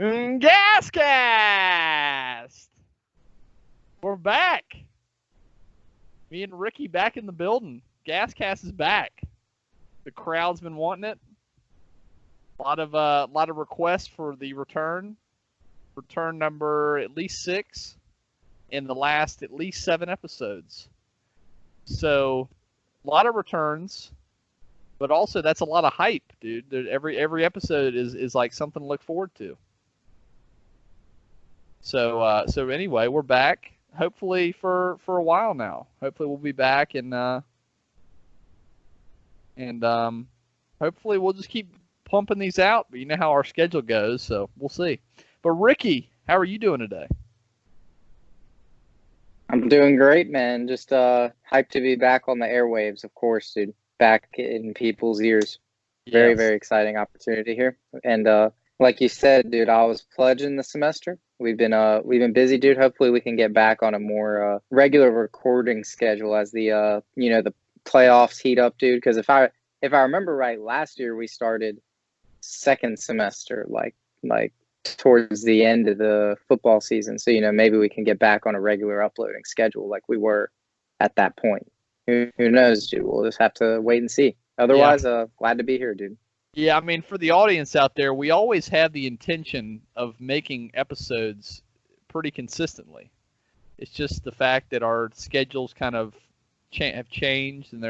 GasCast! We're back. Me and Ricky back in the building. GasCast is back. The crowd's been wanting it. A lot of requests for the return number at least 6 in the last at least 7 episodes. So, a lot of returns, but also that's a lot of hype, dude. Every episode is like something to look forward to. So anyway, we're back. Hopefully for a while now. Hopefully we'll be back and hopefully we'll just keep pumping these out. But you know how our schedule goes, so we'll see. But Ricky, how are you doing today? I'm doing great, man. Just hyped to be back on the airwaves, of course, dude. Back in people's ears. Very, Yes. very exciting opportunity here. And like you said, dude, I was pledging the semester. We've been busy, dude. Hopefully we can get back on a more regular recording schedule as the the playoffs heat up, dude. Because if I remember right, last year we started second semester, like towards the end of the football season. So, maybe we can get back on a regular uploading schedule like we were at that point. Who knows, dude? We'll just have to wait and see. Otherwise, glad to be here, dude. Yeah, I mean, for the audience out there, we always have the intention of making episodes pretty consistently. It's just the fact that our schedules kind of have changed, and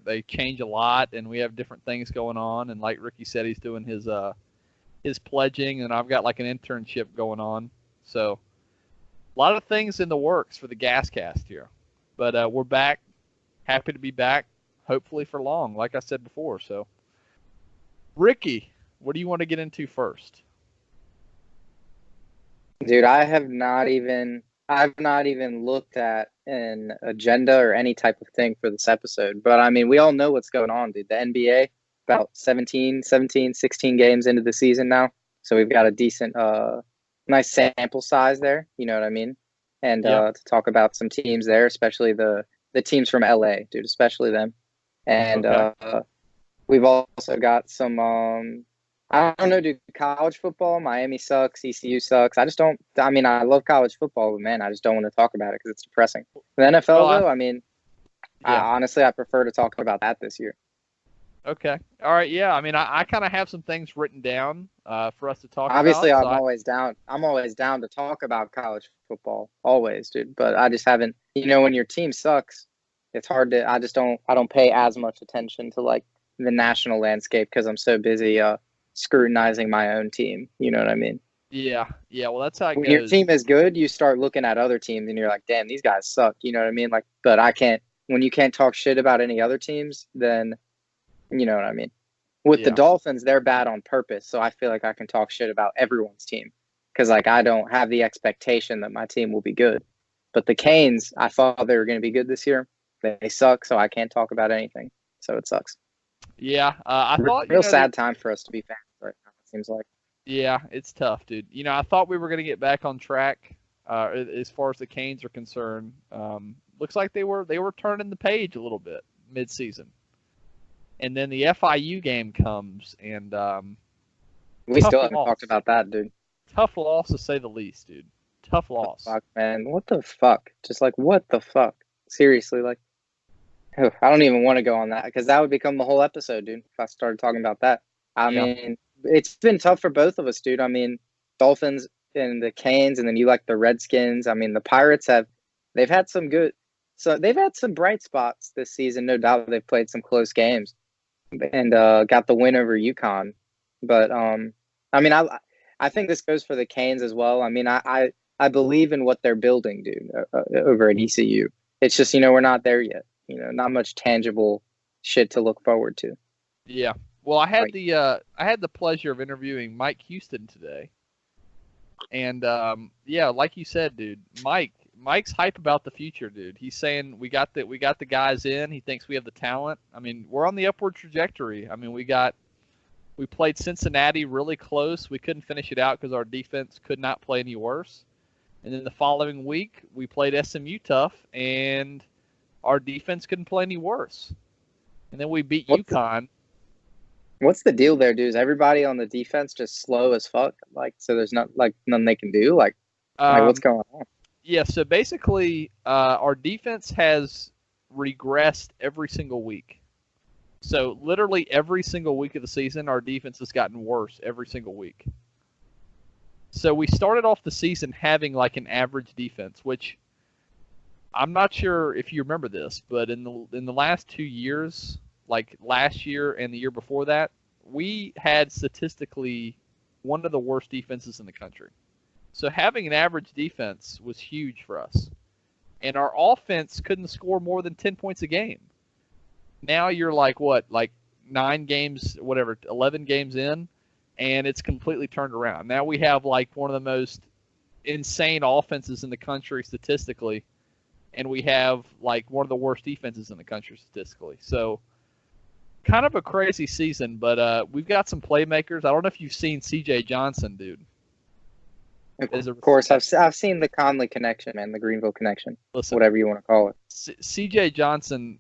they change a lot, and we have different things going on. And like Ricky said, he's doing his pledging, and I've got like an internship going on. So a lot of things in the works for the GasCast here. But we're back. Happy to be back, hopefully for long, like I said before. So, Ricky, what do you want to get into first? Dude, I've not even looked at an agenda or any type of thing for this episode. But I mean, we all know what's going on, dude. The NBA, about 16 games into the season now. So we've got a decent, nice sample size there. You know what I mean? And to talk about some teams there, especially the teams from LA, dude, especially them. And we've also got some, I don't know, dude, college football. Miami sucks. ECU sucks. I love college football, but man, I just don't want to talk about it because it's depressing. The NFL, though, honestly, I prefer to talk about that this year. Okay. All right. Yeah. I mean, I kind of have some things written down for us to talk Obviously, about. I'm always down. I'm always down to talk about college football, always, dude. But I just haven't. When your team sucks, it's hard to. I don't pay as much attention to like the national landscape because I'm so busy scrutinizing my own team. You know what I mean? Yeah. Yeah. Well, that's how it When goes. your team is good, you start looking at other teams and you're like, damn, these guys suck. You know what I mean? Like, but I can't. When you can't talk shit about any other teams, then you know what I mean? With the Dolphins, they're bad on purpose, so I feel like I can talk shit about everyone's team because, like, I don't have the expectation that my team will be good. But the Canes, I thought they were going to be good this year. They suck, so I can't talk about anything. So it sucks. Yeah, I thought real sad time for us to be fans right now. It seems like. Yeah, it's tough, dude. I thought we were going to get back on track as far as the Canes are concerned. Looks like they were turning the page a little bit mid-season. And then the FIU game comes, and we still haven't talked about that, dude. Tough loss, to say the least, dude. Tough loss. Fuck, man. What the fuck? Just like, what the fuck? Seriously, like, I don't even want to go on that because that would become the whole episode, dude, if I started talking about that. I mean, it's been tough for both of us, dude. I mean, Dolphins and the Canes, and then you like the Redskins. I mean, the Pirates they've had some bright spots this season. No doubt they've played some close games. And got the win over UConn. But, I mean, I think this goes for the Canes as well. I mean, I believe in what they're building, dude, over at ECU. It's just, we're not there yet. Not much tangible shit to look forward to. Yeah. Well, I had the pleasure of interviewing Mike Houston today. And, like you said, dude, Mike's hype about the future, dude. He's saying we got the guys in. He thinks we have the talent. I mean, we're on the upward trajectory. I mean, we played Cincinnati really close. We couldn't finish it out because our defense could not play any worse. And then the following week, we played SMU tough, and our defense couldn't play any worse. And then we beat UConn. What's the deal there, dude? Is everybody on the defense just slow as fuck? Like, so there's not like nothing they can do. Like what's Um, going on? yeah, so basically, our defense has regressed every single week. So literally every single week of the season, our defense has gotten worse every single week. So we started off the season having like an average defense, which I'm not sure if you remember this, but in the last 2 years, like last year and the year before that, we had statistically one of the worst defenses in the country. So having an average defense was huge for us. And our offense couldn't score more than 10 points a game. Now you're like what, like 9 games, whatever, 11 games in, and it's completely turned around. Now we have like one of the most insane offenses in the country statistically, and we have like one of the worst defenses in the country statistically. So kind of a crazy season, but we've got some playmakers. I don't know if you've seen C.J. Johnson, dude. Of course, I've seen the Conley connection, man, the Greenville connection, Listen, whatever you want to call it. C.J. Johnson,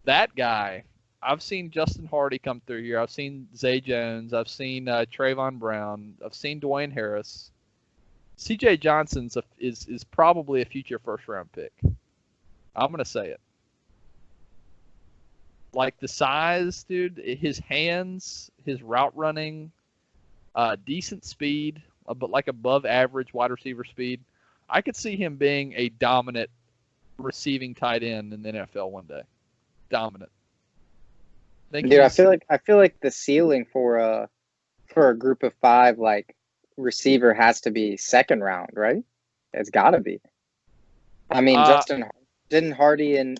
that guy. I've seen Justin Hardy come through here. I've seen Zay Jones. I've seen Trayvon Brown. I've seen Dwayne Harris. C.J. Johnson's is probably a future first-round pick. I'm going to say it. Like the size, dude, his hands, his route running, decent speed, but like above average wide receiver speed. I could see him being a dominant receiving tight end in the NFL one day. Dominant. Dude, I feel like the ceiling for a group of 5 like receiver has to be second round, right? It's got to be. I mean, didn't Hardy and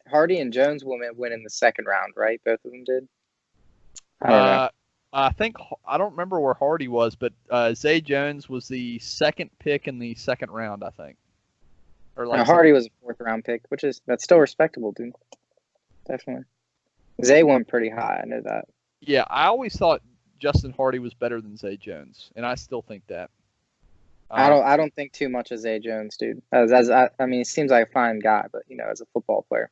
Jones win in the second round, right? Both of them did. I don't know. I don't remember where Hardy was, but Zay Jones was the second pick in the second round, I think. Or like Hardy was a 4th round pick, that's still respectable, dude. Definitely. Zay went pretty high. I know that. Yeah, I always thought Justin Hardy was better than Zay Jones, and I still think that. I don't think too much of Zay Jones, dude. I mean, he seems like a fine guy, but as a football player,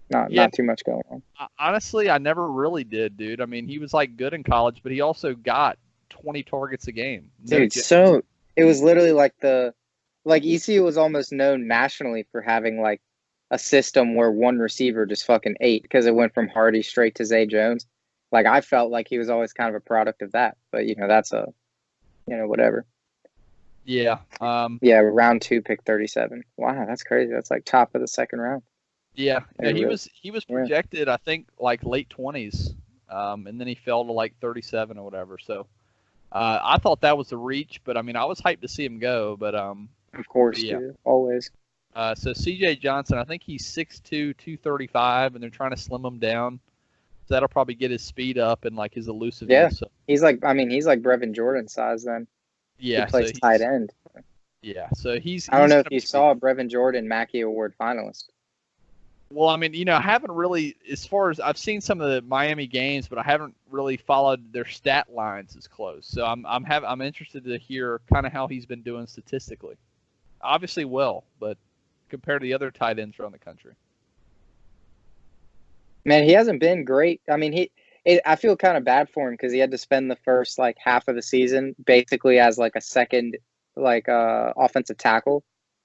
not too much going on. Honestly, I never really did, dude. I mean, he was like good in college, but he also got 20 targets a game. Dude, so it was literally like ECU was almost known nationally for having like a system where one receiver just fucking ate because it went from Hardy straight to Zay Jones. Like I felt like he was always kind of a product of that, but that's whatever. Yeah. Round 2, pick 37. Wow, that's crazy. That's like top of the second round. Yeah, he was projected, I think, like late 20s, and then he fell to like 37 or whatever. So I thought that was a reach, but I mean, I was hyped to see him go. But of course, dude, always. So C.J. Johnson, I think he's 6'2", 235, and they're trying to slim him down. So that'll probably get his speed up and like his elusiveness. Yeah, so. he's like Brevin Jordan size then. Yeah, he plays tight end. Yeah, so he's. I don't know if you saw Brevin Jordan Mackey Award finalist. Well, I mean, I haven't really, as far as I've seen some of the Miami games, but I haven't really followed their stat lines as close. So I'm interested to hear kind of how he's been doing statistically. Obviously, well, but compared to the other tight ends around the country. Man, he hasn't been great. I mean, I feel kind of bad for him because he had to spend the first like half of the season basically as like a second like offensive tackle.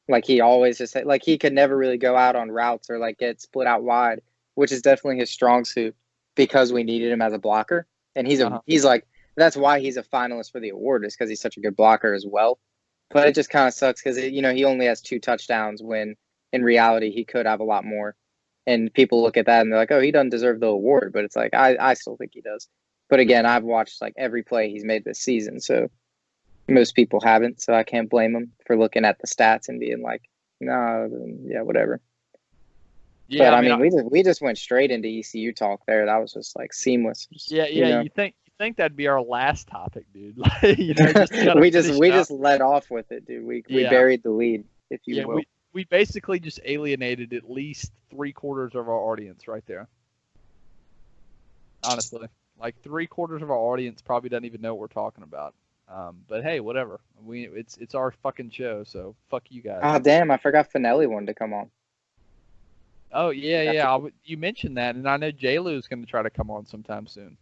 Like he always just like he could never really go out on routes or like get split out wide, which is definitely his strong suit because we needed him as a blocker. And he's like that's why he's a finalist for the award is because he's such a good blocker as well. But it just kind of sucks because he only has 2 touchdowns when in reality he could have a lot more. And people look at that and they're like, oh, he doesn't deserve the award. But it's like, I still think he does. But again, I've watched like every play he's made this season. So most people haven't. So I can't blame him for looking at the stats and being like, no, yeah, whatever. Yeah, but I mean, we just went straight into ECU talk there. That was just like seamless. Yeah. You think that'd be our last topic, dude? We just let off with it, dude. We buried the lead, if you will. We basically just alienated at least 3/4 of our audience right there. Honestly, like 3/4 of our audience probably doesn't even know what we're talking about. But hey, whatever. It's our fucking show, so fuck you guys. Oh damn! I forgot Finelli wanted to come on. Oh yeah. You mentioned that, and I know J-Lu is going to try to come on sometime soon.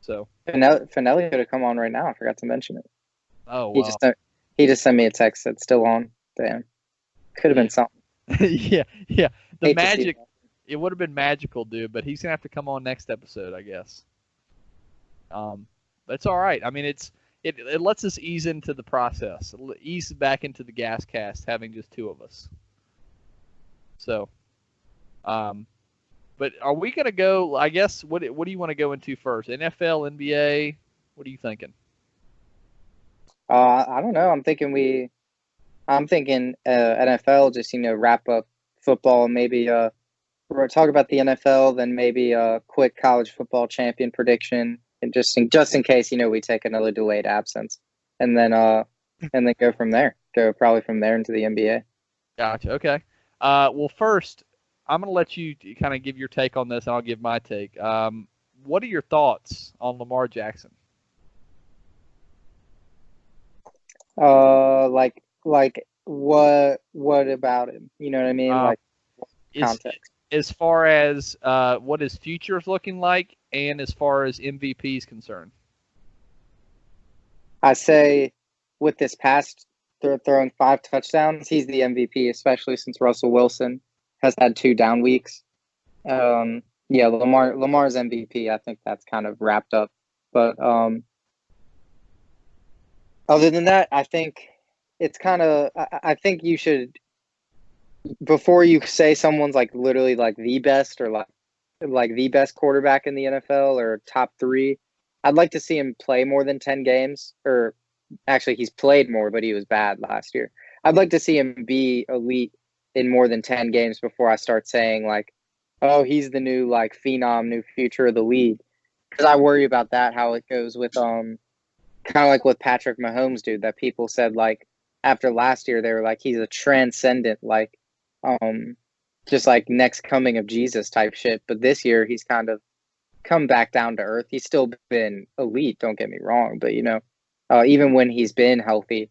So. Finelli could have come on right now. I forgot to mention it. Oh He wow. just sent, he just sent me a text that's still on. Damn, could have been something. Yeah, yeah. The Hate to see magic. that. It would have been magical, dude. But he's gonna have to come on next episode, I guess. That's all right. I mean, it lets us ease into the process, ease back into the GasCast, having just two of us. So, but are we gonna go? I guess what do you want to go into first? NFL, NBA? What are you thinking? I don't know. I'm thinking NFL. Just wrap up football. Maybe we're gonna talk about the NFL. Then maybe a quick college football champion prediction, and just in case we take another delayed absence, and then go from there. Go probably from there into the NBA. Gotcha. Okay. Well, first, I'm going to let you kind of give your take on this, and I'll give my take. What are your thoughts on Lamar Jackson? Like what about him? You know what I mean? Like context. As far as what his future is looking like, and as far as MVP is concerned. I say with this past throwing 5 touchdowns, he's the MVP, especially since Russell Wilson has had 2 down weeks. Yeah, Lamar's MVP. I think that's kind of wrapped up. But other than that, I think it's kind of. I think you should, before you say someone's like literally like the best or like the best quarterback in the NFL or top 3. I'd like to see him play more than 10 games, or actually he's played more, but he was bad last year. I'd like to see him be elite in more than 10 games before I start saying like, oh, he's the new like phenom, new future of the league. Because I worry about that, how it goes with kind of like with Patrick Mahomes, dude, that people said like after last year they were like he's a transcendent like just like next coming of Jesus type shit. But this year he's kind of come back down to earth. He's still been elite, don't get me wrong, but even when he's been healthy,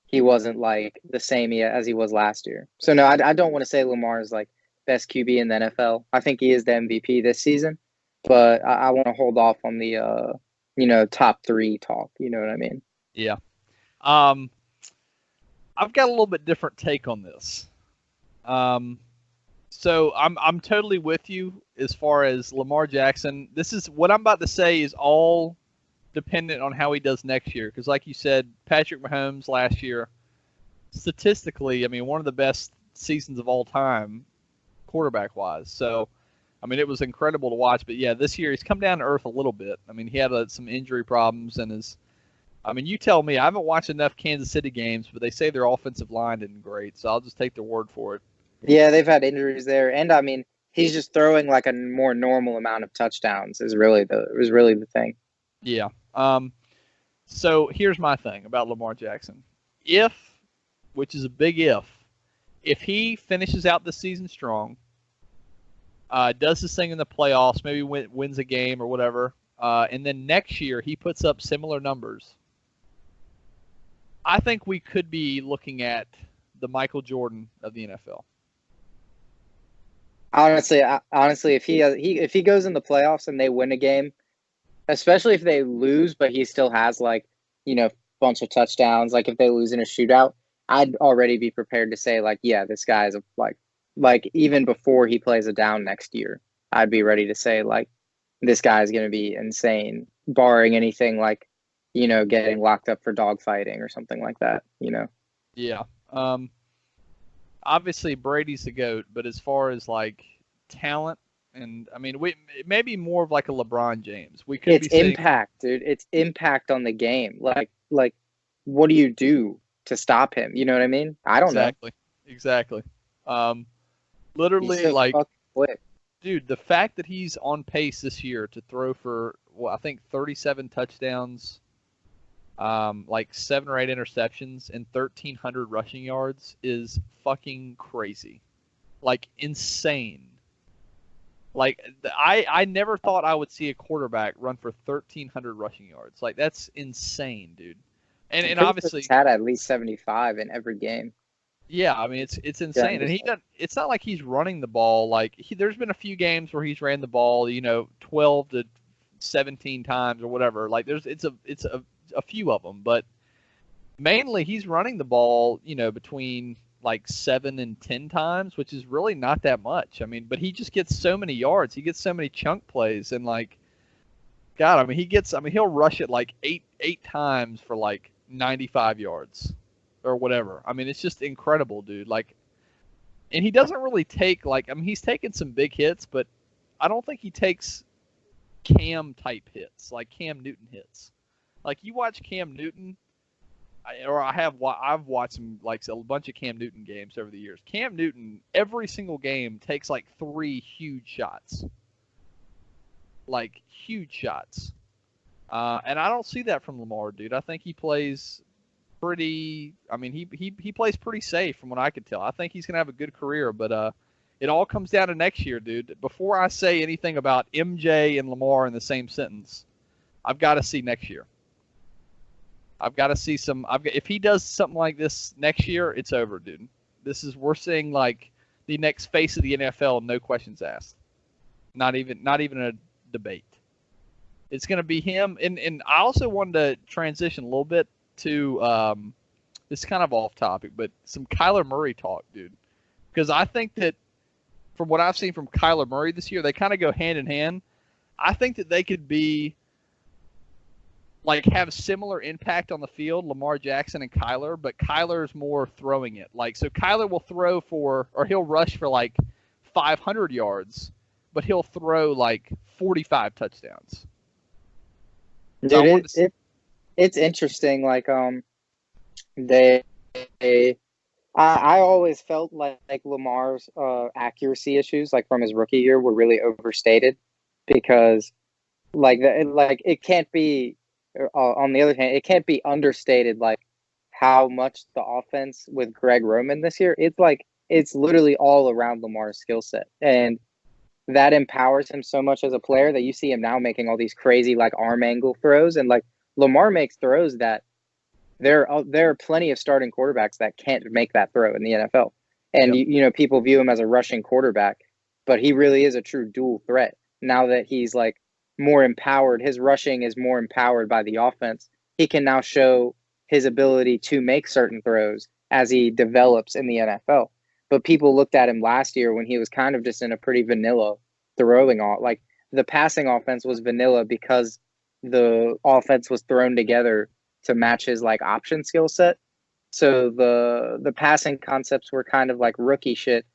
he wasn't like the same as he was last year. So no, I don't want to say Lamar is like best QB in the NFL. I think he is the MVP this season, but I want to hold off on the top 3 talk. You know what I mean? Yeah. I've got a little bit different take on this. So I'm totally with you as far as Lamar Jackson. This is what I'm about to say is all dependent on how he does next year. Because like you said, Patrick Mahomes last year, statistically, I mean, one of the best seasons of all time, quarterback-wise. So, I mean, it was incredible to watch. But yeah, this year he's come down to earth a little bit. I mean, he had some injury problems and I mean, you tell me. I haven't watched enough Kansas City games, but they say their offensive line isn't great. So I'll just take their word for it. Yeah, they've had injuries there, and I mean, he's just throwing like a more normal amount of touchdowns is really the thing. Yeah. So here's my thing about Lamar Jackson. Which is a big if he finishes out the season strong, does his thing in the playoffs, maybe wins a game or whatever, and then next year he puts up similar numbers, I think we could be looking at the Michael Jordan of the NFL. Honestly, if he goes in the playoffs and they win a game, especially if they lose, but he still has like bunch of touchdowns, like if they lose in a shootout, I'd already be prepared to say like, yeah, this guy is like even before he plays a down next year, I'd be ready to say like this guy is going to be insane, barring anything like getting locked up for dogfighting or something like that. Yeah. Obviously Brady's the GOAT, but as far as like talent, and I mean, it may be more of like a LeBron James. It's impact, dude. It's impact on the game. Like, what do you do to stop him? You know what I mean? I don't know. Exactly. Literally, He's so like, quick. Dude, the fact that he's on pace this year to throw for, I think 37 touchdowns, like 7 or 8 interceptions and 1,300 rushing yards is fucking crazy. Like, insane. Like, I never thought I would see a quarterback run for 1,300 rushing yards. Like, that's insane, dude. And obviously, he's had at least 75 in every game. Yeah, I mean it's insane, and he doesn't. It's not like he's running the ball. Like there's been a few games where he's ran the ball, 12 to 17 times or whatever. Like it's a few of them, but mainly he's running the ball, between like 7 and 10 times, which is really not that much. I mean, but he just gets so many yards. He gets so many chunk plays, and like, God, I mean, he'll rush it like eight times for like 95 yards or whatever. I mean, it's just incredible, dude. Like, and he doesn't really take he's taken some big hits, but I don't think he takes Cam type hits, like Cam Newton hits. Like you watch Cam Newton, I've watched some like a bunch of Cam Newton games over the years. Cam Newton every single game takes like 3 huge shots, like huge shots, and I don't see that from Lamar, dude. I think he plays pretty. I mean, he plays pretty safe from what I could tell. I think he's gonna have a good career, but it all comes down to next year, dude. Before I say anything about MJ and Lamar in the same sentence, I've got to see next year. I've got to see if he does something like this next year, it's over, dude. We're seeing like the next face of the NFL, no questions asked. Not even a debate. It's going to be him. And I also wanted to transition a little bit to this is kind of off topic, but some Kyler Murray talk, dude. Because I think that from what I've seen from Kyler Murray this year, they kind of go hand in hand. I think that they could be like have similar impact on the field, Lamar Jackson and Kyler, but Kyler's more throwing it. Like, so Kyler will throw he'll rush for like 500 yards, but he'll throw like 45 touchdowns. Dude, it's interesting. Like, I always felt like Lamar's accuracy issues, like from his rookie year, were really overstated because, it can't be. On the other hand, it can't be understated, like how much the offense with Greg Roman this year. It's literally all around Lamar's skill set, and that empowers him so much as a player that you see him now making all these crazy like arm angle throws, and like Lamar makes throws that there are plenty of starting quarterbacks that can't make that throw in the NFL, and Yep. people view him as a rushing quarterback, but he really is a true dual threat now that he's like more empowered. His rushing is more empowered by the offense. He can now show his ability to make certain throws as he develops in the NFL. But people looked at him last year when he was kind of just in a pretty vanilla throwing off. Like the passing offense was vanilla because the offense was thrown together to match his like option skill set. So the passing concepts were kind of like rookie shit,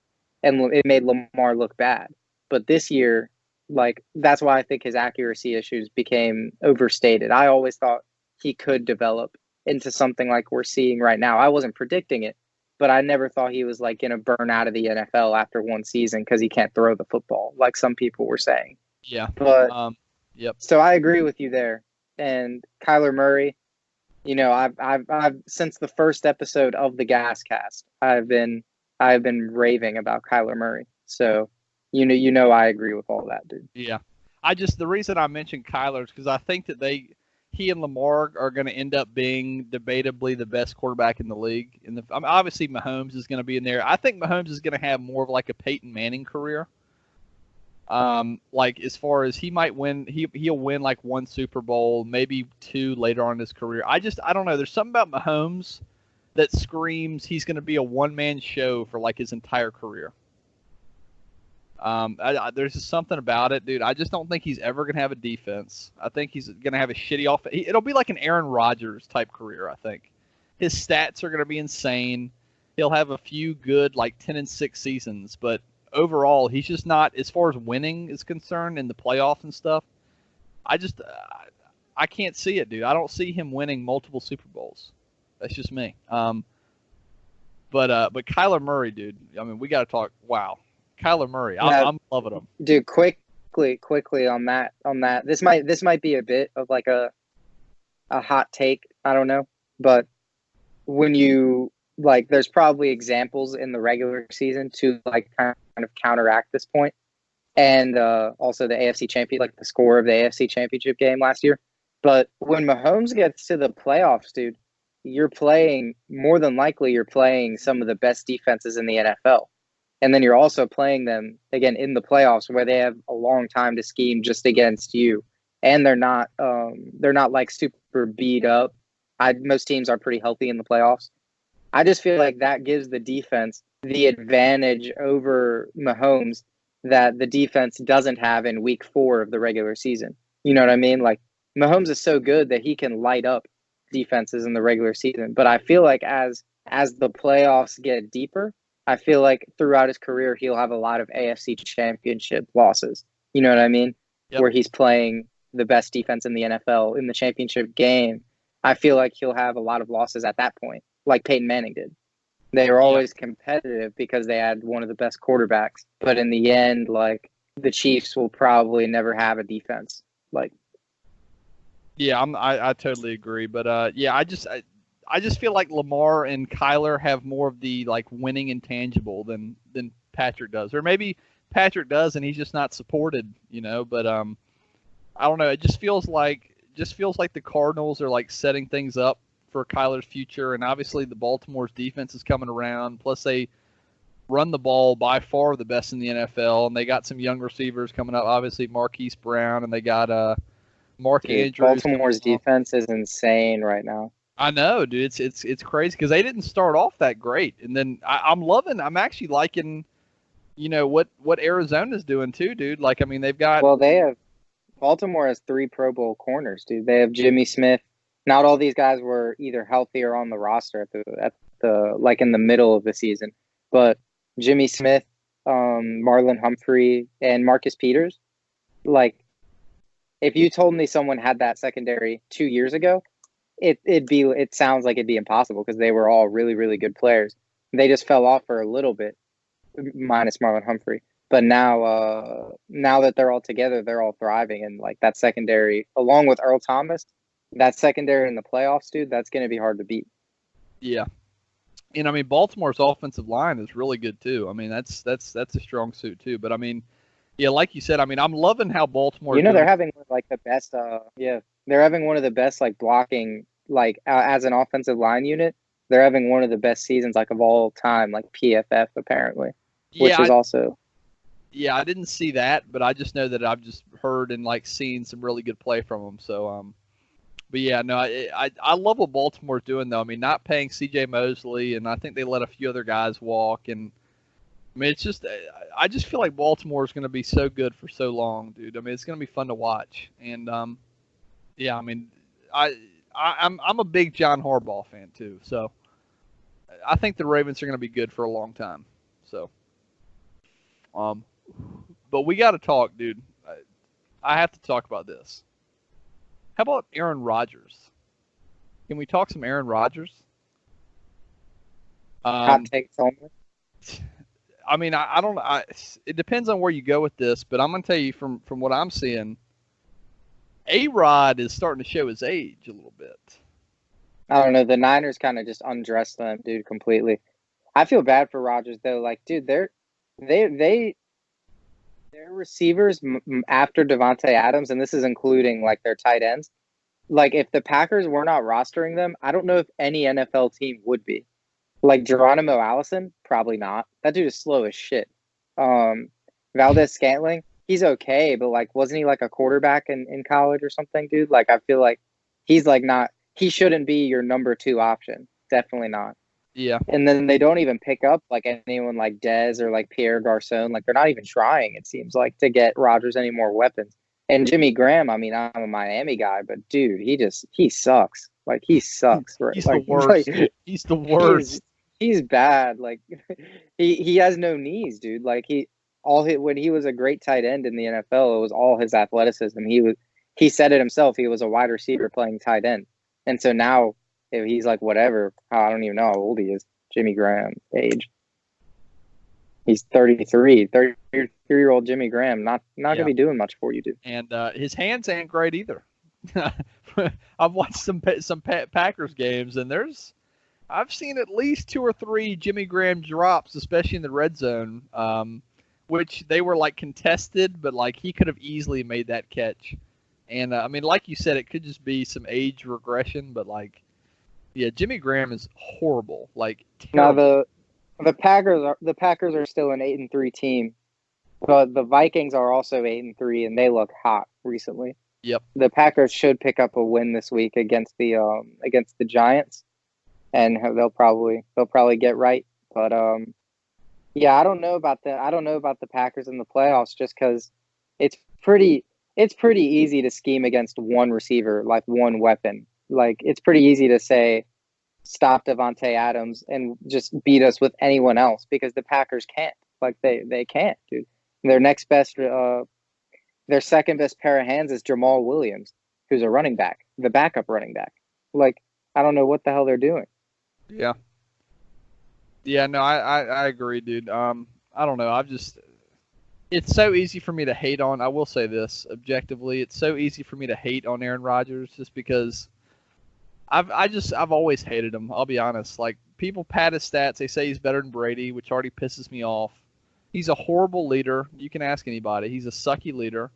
and it made Lamar look bad. But this year, like that's why I think his accuracy issues became overstated. I always thought he could develop into something like we're seeing right now. I wasn't predicting it, but I never thought he was like going to burn out of the NFL after one season because he can't throw the football, like some people were saying. Yeah. But Yep. So I agree with you there. And Kyler Murray, I've since the first episode of the GasCast, I've been raving about Kyler Murray. So I agree with all that, dude. Yeah. The reason I mentioned Kyler is because I think that he and Lamar are going to end up being debatably the best quarterback in the league. Obviously Mahomes is going to be in there. I think Mahomes is going to have more of like a Peyton Manning career. Like as far as he might win, he'll win like 1 Super Bowl, maybe 2 later on in his career. I don't know. There's something about Mahomes that screams he's going to be a one-man show for like his entire career. There's just something about it, dude. I just don't think he's ever going to have a defense. I think he's going to have a shitty offense. It'll be like an Aaron Rodgers type career, I think. His stats are going to be insane. He'll have a few good, like 10-6 seasons, but overall, he's just not, as far as winning is concerned in the playoffs and stuff, I can't see it, dude. I don't see him winning multiple Super Bowls. That's just me. But Kyler Murray, dude, I mean, we got to talk. Wow. Kyler Murray, I'm loving him. Dude, quickly on that. This might be a bit of like a hot take. I don't know, but when you like, there's probably examples in the regular season to like kind of counteract this point, and also the AFC champion, like the score of the AFC Championship game last year. But when Mahomes gets to the playoffs, dude, you're playing some of the best defenses in the NFL. And then you're also playing them again in the playoffs where they have a long time to scheme just against you and they're not like super beat up. Most teams are pretty healthy in the playoffs. I just feel like that gives the defense the advantage over Mahomes that the defense doesn't have in week 4 of the regular season. You know what I mean? Like Mahomes is so good that he can light up defenses in the regular season. But I feel like as the playoffs get deeper, I feel like throughout his career he'll have a lot of AFC championship losses. You know what I mean? Yep. Where he's playing the best defense in the NFL in the championship game. I feel like he'll have a lot of losses at that point, like Peyton Manning did. They were always competitive because they had one of the best quarterbacks. But in the end, like the Chiefs will probably never have a defense. Like, yeah, I totally agree. But yeah, I just feel like Lamar and Kyler have more of the like winning intangible than Patrick does, or maybe Patrick does and he's just not supported, you know. But I don't know. It just feels like the Cardinals are like setting things up for Kyler's future, and obviously the Baltimore's defense is coming around. Plus they run the ball by far the best in the NFL, and they got some young receivers coming up. Obviously Marquise Brown, and they got Mark Andrews. Baltimore's defense is insane right now. I know, dude. It's crazy because they didn't start off that great, and then I'm actually liking, you know, what Arizona's doing too, dude. Like, I mean, they've got. Well, Baltimore has 3 Pro Bowl corners, dude. They have Jimmy Smith. Not all these guys were either healthy or on the roster at the like in the middle of the season, but Jimmy Smith, Marlon Humphrey, and Marcus Peters. Like, if you told me someone had that secondary 2 years ago, it sounds like it'd be impossible because they were all really, really good players. They just fell off for a little bit, minus Marlon Humphrey. But now that they're all together, they're all thriving, and like that secondary, along with Earl Thomas, that secondary in the playoffs, dude, that's going to be hard to beat. Yeah, and I mean Baltimore's offensive line is really good too. I mean that's a strong suit too. But I mean, yeah, like you said, I mean I'm loving how Baltimore. You know, they're having like the best. They're having one of the best like blocking like as an offensive line unit. They're having one of the best seasons like of all time, like PFF apparently, which is also. Yeah, I didn't see that, but I just know that I've just heard and like seen some really good play from them. So but yeah, no, I love what Baltimore's doing though. I mean, not paying C.J. Mosley, and I think they let a few other guys walk. And I mean, it's just I just feel like Baltimore is going to be so good for so long, dude. I mean, it's going to be fun to watch. And yeah, I mean, I'm a big John Harbaugh fan too. So I think the Ravens are going to be good for a long time. So but we got to talk, dude. I have to talk about this. How about Aaron Rodgers? Can we talk some Aaron Rodgers? Hot takes only. I mean, I don't. It depends on where you go with this, but I'm gonna tell you from what I'm seeing, A-Rod is starting to show his age a little bit. I don't know. The Niners kind of just undressed them, dude, completely. I feel bad for Rodgers though. Like, dude, their receivers after Devontae Adams, and this is including like their tight ends. Like, if the Packers were not rostering them, I don't know if any NFL team would be. Like Geronimo Allison, probably not. That dude is slow as shit. Valdez Scantling, he's okay, but like, wasn't he like a quarterback in college or something, dude? Like, I feel like he's like not. He shouldn't be your number 2 option. Definitely not. Yeah. And then they don't even pick up like anyone like Dez or like Pierre Garçon. Like, they're not even trying, it seems like, to get Rodgers any more weapons. And Jimmy Graham, I mean, I'm a Miami guy, but dude, he sucks. Like, he sucks. Right? He's like, the worst. Like, he's the worst. He's bad. Like, he has no knees, dude. Like, when he was a great tight end in the NFL, it was all his athleticism. He said it himself. He was a wide receiver playing tight end. And so now, if he's like whatever, I don't even know how old he is. Jimmy Graham age. He's 33. 33-year-old Jimmy Graham. Not gonna be doing much for you, dude. And his hands ain't great either. I've watched some Packers games, and I've seen at least 2 or 3 Jimmy Graham drops, especially in the red zone, which they were like contested, but like he could have easily made that catch. And I mean, like you said, it could just be some age regression, but like. Yeah, Jimmy Graham is horrible. Like, terrible. Now the Packers are still an 8-3 team, but the Vikings are also 8-3, and they look hot recently. Yep. The Packers should pick up a win this week against the Giants, and they'll probably get right. But yeah, I don't know about the Packers in the playoffs just because it's pretty easy to scheme against one receiver, like one weapon. Like it's pretty easy to say stop Devontae Adams and just beat us with anyone else because the Packers can't. Like they can't, dude. Their next best their second best pair of hands is Jamal Williams, who's a running back, the backup running back. Like I don't know what the hell they're doing. Yeah. Yeah, no, I agree, dude. I don't know. It's so easy for me to hate on. I will say this objectively, it's so easy for me to hate on Aaron Rodgers just because I've always hated him. I'll be honest. Like people pad his stats, they say he's better than Brady, which already pisses me off. He's a horrible leader. You can ask anybody. He's a sucky leader.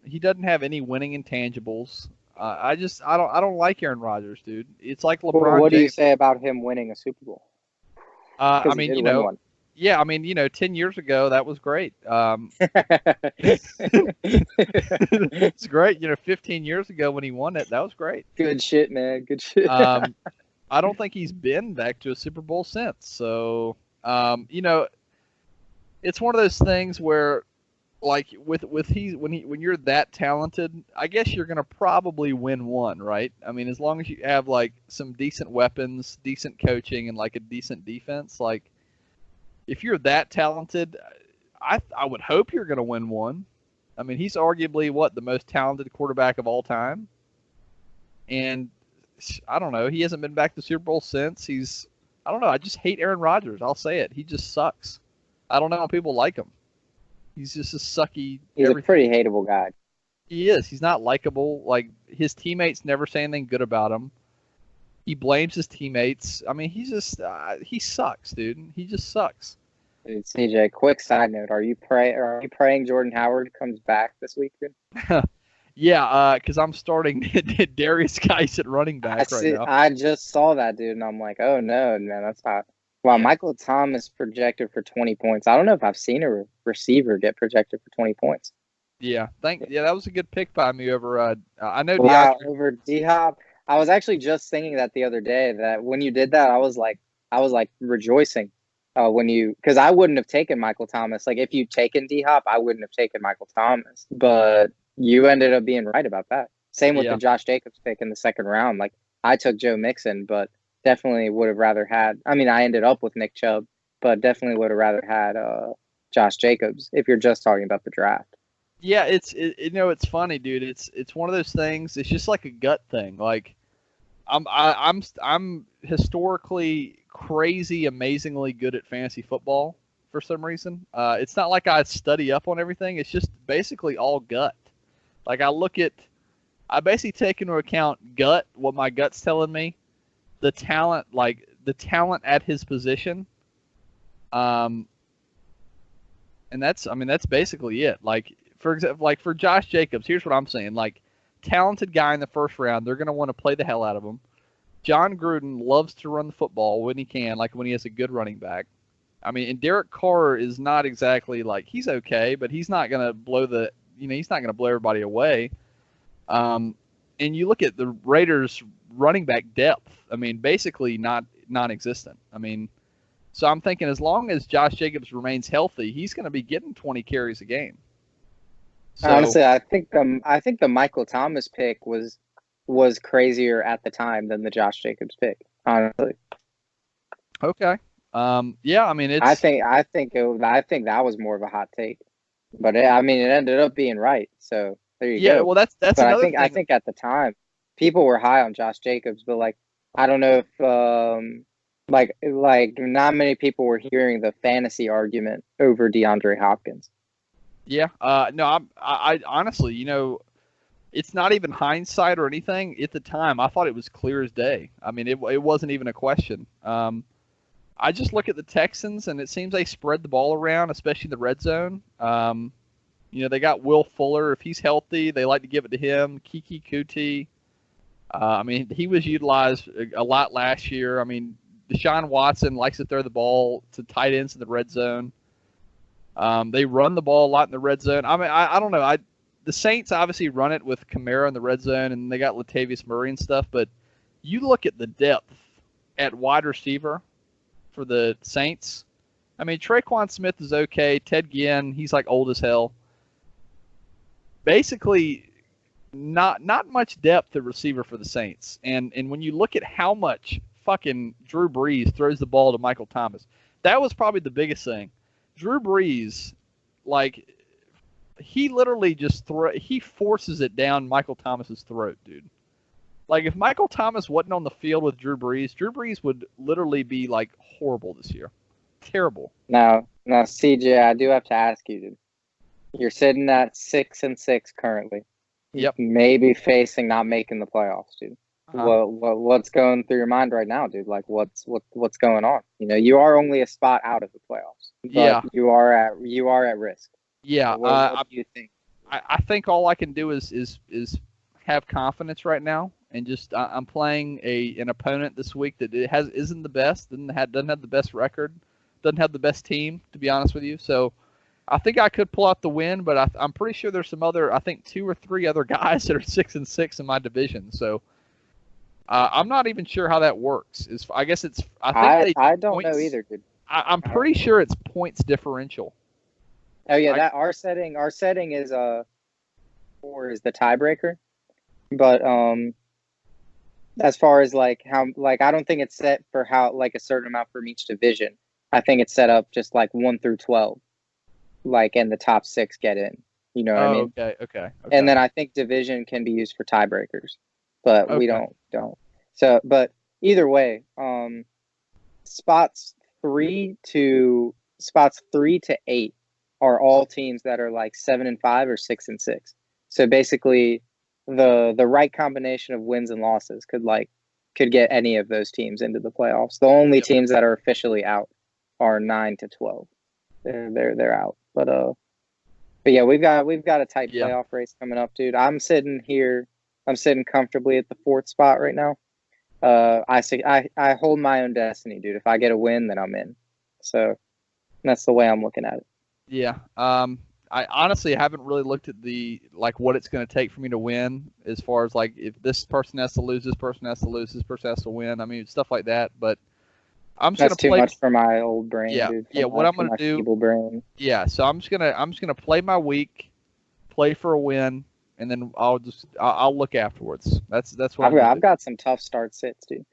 He doesn't have any winning intangibles. I don't like Aaron Rodgers, dude. It's like LeBron. What do you say about him winning a Super Bowl? I mean, you know, yeah, I mean, you know, 10 years ago that was great. It's great. You know, 15 years ago when he won it, that was great. Good shit, man. Good shit. I don't think he's been back to a Super Bowl since. So, you know, it's one of those things where, like, when you're that talented, I guess you're gonna probably win one, right? I mean, as long as you have like some decent weapons, decent coaching, and like a decent defense, like if you're that talented, I would hope you're gonna win one. I mean, he's arguably the most talented quarterback of all time, and I don't know, he hasn't been back to Super Bowl since. I don't know, I just hate Aaron Rodgers. I'll say it. He just sucks. I don't know how people like him. He's just a sucky. He's a pretty hateable guy. He is. He's not likable. Like his teammates never say anything good about him. He blames his teammates. I mean, he sucks, dude. He just sucks. Dude, CJ, quick side note: Are you praying Jordan Howard comes back this weekend? Yeah, because I'm starting Darius Geis at running back right now. I just saw that, dude, and I'm like, oh no, man, that's hot. Wow, yeah. Michael Thomas projected for 20 points. I don't know if I've seen a receiver get projected for 20 points. Yeah, that was a good pick by me over. I know. Wow, over D-Hop. I was actually just thinking that the other day that when you did that, I was like rejoicing because I wouldn't have taken Michael Thomas. Like if you'd taken D-Hop, I wouldn't have taken Michael Thomas. But you ended up being right about that. Same with the Josh Jacobs pick in the second round. Like I took Joe Mixon, but definitely would have rather had. I mean, I ended up with Nick Chubb, but definitely would have rather had Josh Jacobs if you're just talking about the draft. Yeah, it's funny, dude. It's one of those things. It's just like a gut thing. Like I'm historically crazy, amazingly good at fantasy football for some reason. It's not like I study up on everything. It's just basically all gut. Like I basically take into account what my gut's telling me. The talent at his position, and that's basically it. Like for example, like for Josh Jacobs, here's what I'm saying: like talented guy in the first round, they're gonna want to play the hell out of him. John Gruden loves to run the football when he can, like when he has a good running back. I mean, and Derek Carr is not exactly like he's okay, but he's not gonna he's not gonna blow everybody away. And you look at the Raiders' running back depth. I mean, basically non-existent. I mean, so I'm thinking as long as Josh Jacobs remains healthy, he's going to be getting 20 carries a game. So, honestly, I think the Michael Thomas pick was crazier at the time than the Josh Jacobs pick. Honestly. Okay. Yeah. I mean, I think that was more of a hot take, but it ended up being right. So there you go. Yeah. Well, that's but another thing. I think at the time, people were high on Josh Jacobs, but like I don't know if like not many people were hearing the fantasy argument over DeAndre Hopkins. Yeah. No. I honestly, it's not even hindsight or anything. At the time, I thought it was clear as day. I mean, it wasn't even a question. I just look at the Texans, and it seems they spread the ball around, especially in the red zone. They got Will Fuller. If he's healthy, they like to give it to him. Kiki Kuti. I mean, he was utilized a lot last year. I mean, Deshaun Watson likes to throw the ball to tight ends in the red zone. They run the ball a lot in the red zone. I mean, I don't know. the Saints obviously run it with Kamara in the red zone, and they got Latavius Murray and stuff. But you look at the depth at wide receiver for the Saints. I mean, Traquan Smith is okay. Ted Ginn, he's like old as hell. Basically, not much depth at receiver for the Saints. And when you look at how much fucking Drew Brees throws the ball to Michael Thomas, that was probably the biggest thing. Drew Brees, like, he literally just he forces it down Michael Thomas's throat, dude. Like, if Michael Thomas wasn't on the field with Drew Brees would literally be like horrible this year. Terrible. Now, CJ, I do have to ask you, dude. You're sitting at 6-6 currently. Yep. Maybe facing not making the playoffs, dude. What's going through your mind right now, dude? Like, what's going on? You know, you are only a spot out of the playoffs, but yeah, you are at risk. Yeah. What do you think? I think all I can do is have confidence right now, and just I'm playing an opponent this week that isn't the best, doesn't have the best record, doesn't have the best team, to be honest with you. So I think I could pull out the win, but I'm pretty sure there's some other, I think 2 or 3 other guys that are 6-6 in my division. So I'm not even sure how that works. I guess it's. I don't know either, dude. I'm pretty sure it's points differential. Oh yeah, our setting is 4 is the tiebreaker, but as far as like how, like, I don't think it's set for how, like, a certain amount from each division. I think it's set up just like 1 through 12, like, and the top 6 get in. You know what I mean? Okay. And then I think division can be used for tiebreakers, but we don't. So, but either way, spots 3 to 8 are all teams that are like 7-5 or 6-6. So basically, the right combination of wins and losses could get any of those teams into the playoffs. The only teams that are officially out are 9 to 12. They're out. But yeah, we've got a tight playoff race coming up, dude. I'm sitting comfortably at the 4th spot right now. I hold my own destiny, dude. If I get a win, then I'm in. So that's the way I'm looking at it. Yeah. I honestly haven't really looked at what it's going to take for me to win, as far as like if this person has to lose, this person has to lose, this person has to win. I mean, stuff like that. But I'm just That's too much for my old brain, dude. What I'm going to do. Feeble brain. Yeah. So I'm just gonna play my week, play for a win, and then I'll look afterwards. That's what I've got some tough start sits, dude.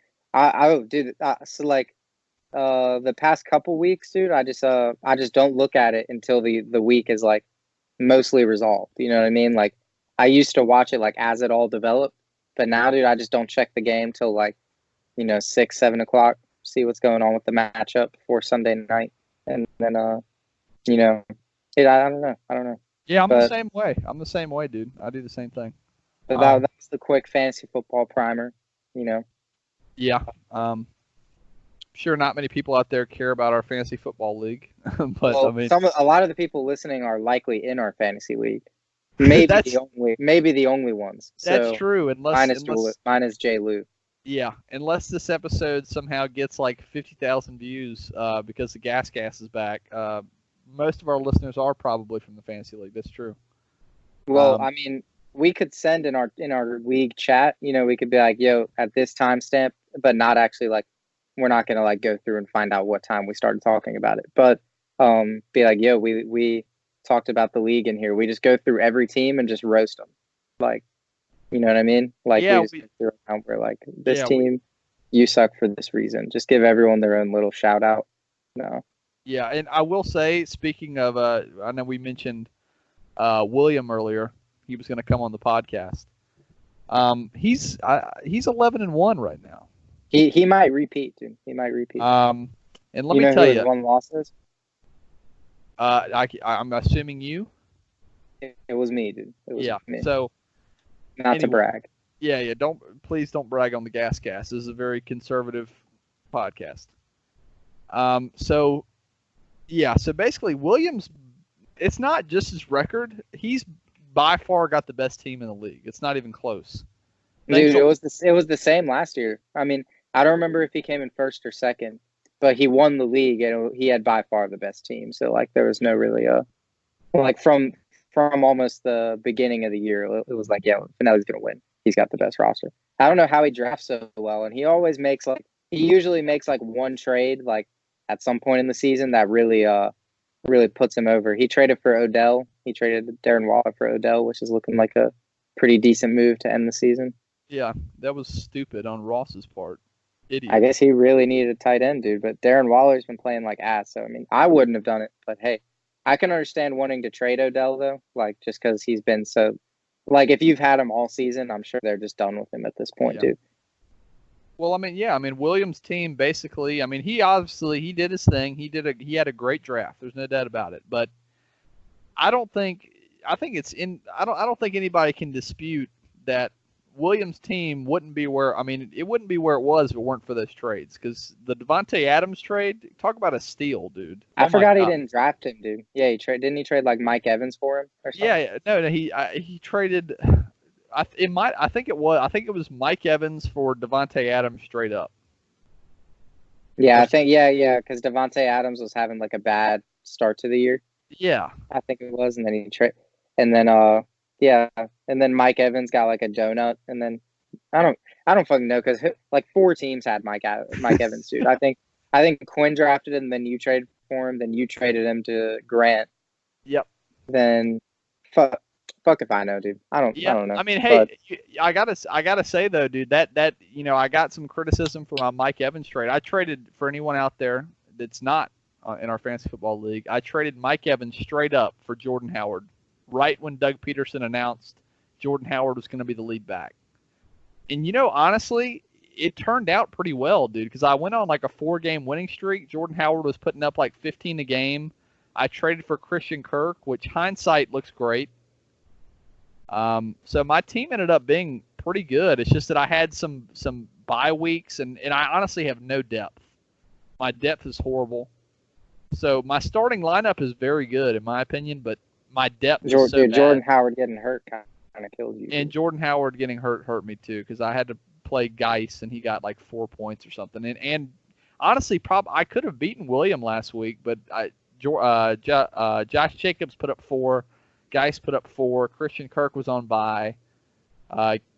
The past couple weeks, dude, I just don't look at it until the week is like mostly resolved. You know what I mean? Like, I used to watch it like as it all developed, but now, dude, I just don't check the game till like, 6-7 o'clock, see what's going on with the matchup before Sunday night, and then I don't know. Yeah, I'm the same way. I'm the same way, dude. I do the same thing. But that's the quick fantasy football primer, Yeah. Sure, not many people out there care about our fantasy football league, but I mean, a lot of the people listening are likely in our fantasy league. Maybe the only ones. That's true. Minus J. Lou. Yeah, unless this episode somehow gets like 50,000 views because the GasCast is back. Most of our listeners are probably from the fantasy league. That's true. Well, I mean, we could send in our league chat. We could be like, "Yo, at this timestamp," but not actually like. We're not gonna like go through and find out what time we started talking about it, but be like, "Yo, we talked about the league in here." We just go through every team and just roast them, like, you know what I mean? Like, we're like, this team, you suck for this reason. Just give everyone their own little shout out. No. Yeah, and I will say, speaking of, I know we mentioned William earlier. He was going to come on the podcast. He's 11-1 right now. He might repeat, dude. He might repeat. And let me tell you, 1 loss is? I'm assuming you. It was me, dude. It was me. So not to brag. Yeah. Please don't brag on the GasCast. This is a very conservative podcast. So basically, Williams, it's not just his record. He's by far got the best team in the league. It's not even close. Dude, it was the same last year. I mean, I don't remember if he came in first or second, but he won the league and he had by far the best team. So like, there was no really like from from almost the beginning of the year, it was like, yeah, Finelli's going to win. He's got the best roster. I don't know how he drafts so well, and he usually makes like one trade like at some point in the season that really puts him over. He traded for Odell. He traded Darren Waller for Odell, which is looking like a pretty decent move to end the season. Yeah, that was stupid on Ross's part. Idiot. I guess he really needed a tight end, dude. But Darren Waller's been playing like ass. So, I mean, I wouldn't have done it. But, hey, I can understand wanting to trade Odell, though. Like, just because he's been so – like, if you've had him all season, I'm sure they're just done with him at this point, dude. Well, I mean, Williams' team basically – I mean, he did his thing. He had a great draft. There's no doubt about it. But I don't think anybody can dispute that Williams' team wouldn't be where – I mean, it wouldn't be where it was if it weren't for those trades. Because the Devontae Adams trade, talk about a steal, dude. I forgot he didn't draft him, dude. Yeah, didn't he trade like Mike Evans for him or something? Yeah, no, he traded – I think it was Mike Evans for Devontae Adams straight up. Yeah, because Devontae Adams was having like a bad start to the year. Yeah, I think it was, and then and then Mike Evans got like a donut, and then I don't fucking know because like 4 teams had Mike Evans, dude. I think Quinn drafted him, then you traded for him, then you traded him to Grant. Yep. Then fuck if I know, dude. I don't know. I mean, hey, I gotta say though, dude, that I got some criticism for my Mike Evans trade. I traded for anyone out there that's not in our fantasy football league. I traded Mike Evans straight up for Jordan Howard, right when Doug Peterson announced Jordan Howard was going to be the lead back. And honestly, it turned out pretty well, dude, because I went on like a 4-game winning streak. Jordan Howard was putting up like 15 a game. I traded for Christian Kirk, which hindsight looks great. So my team ended up being pretty good. It's just that I had some bye weeks, and I honestly have no depth. My depth is horrible. So my starting lineup is very good in my opinion, but my depth is so bad. Jordan Howard getting hurt kind of killed you. And Jordan Howard getting hurt me too, because I had to play Geis and he got like 4 points or something. And honestly, I could have beaten William last week, but Josh Jacobs put up 4. Geis put up 4. Christian Kirk was on bye.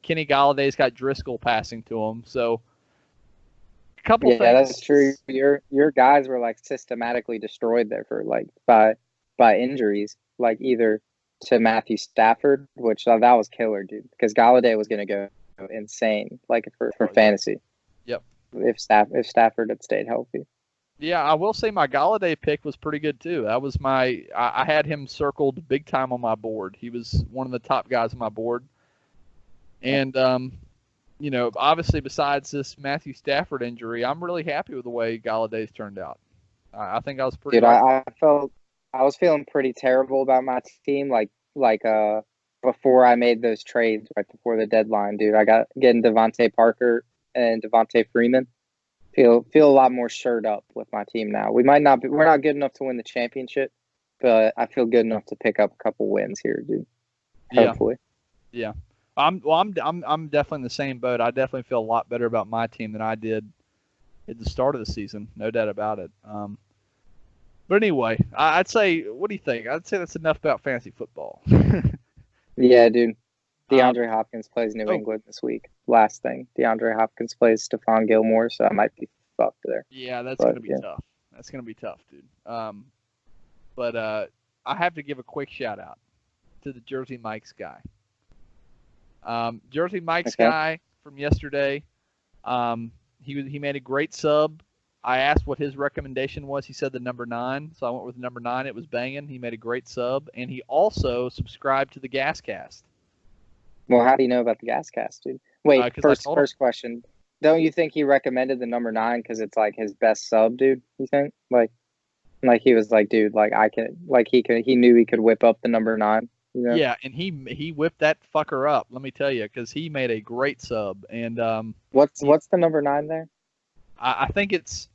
Kenny Galladay's got Driscoll passing to him. So a couple things. Yeah, that's true. Your guys were like systematically destroyed there for like by injuries, like either to Matthew Stafford, which that was killer, dude, because Galladay was going to go insane, like for fantasy. Yep. If Stafford had stayed healthy. Yeah, I will say my Galladay pick was pretty good too. That was I had him circled big time on my board. He was one of the top guys on my board. And obviously besides this Matthew Stafford injury, I'm really happy with the way Galladay's turned out. I think I was pretty. Dude, I was feeling pretty terrible about my team, like before I made those trades right before the deadline, dude. I got getting Devontae Parker and Devontae Freeman. Feel a lot more shirred up with my team now. We're not good enough to win the championship, but I feel good enough to pick up a couple wins here, dude. Hopefully. Yeah. I'm definitely in the same boat. I definitely feel a lot better about my team than I did at the start of the season. No doubt about it. But anyway, I'd say, what do you think? I'd say that's enough about fantasy football. Yeah, dude. DeAndre Hopkins plays New England this week. Last thing, DeAndre Hopkins plays Stephon Gilmore, so I might be fucked there. Yeah, that's going to be tough. That's going to be tough, dude. But I have to give a quick shout-out to the Jersey Mike's guy. Jersey Mike's guy from yesterday, he made a great sub. I asked what his recommendation was. He said the number 9, so I went with number 9. It was banging. He made a great sub, and he also subscribed to the GasCast. Well, how do you know about the GasCast, dude? Wait, first question. Don't you think he recommended the number 9 because it's like his best sub, dude? You think like he was like, dude, like he knew he could whip up the number 9. You know? Yeah, and he whipped that fucker up. Let me tell you, because he made a great sub. And what's the number 9 there? I think it's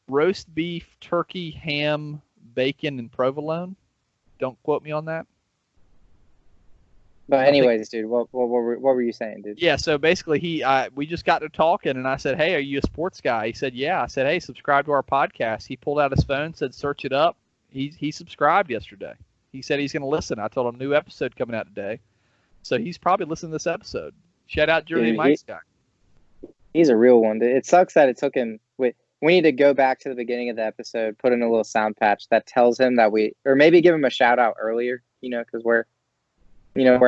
roast beef, turkey, ham, bacon, and provolone. Don't quote me on that. But anyways, dude, what were you saying, dude? Yeah, so basically we just got to talking, and I said, hey, are you a sports guy? He said, yeah. I said, hey, subscribe to our podcast. He pulled out his phone, said, search it up. He subscribed yesterday. He said he's going to listen. I told him new episode coming out today. So he's probably listening to this episode. Shout out Jersey Mike's guy. He's a real one. It sucks that it took him. We need to go back to the beginning of the episode, put in a little sound patch that tells him that or maybe give him a shout out earlier, because we're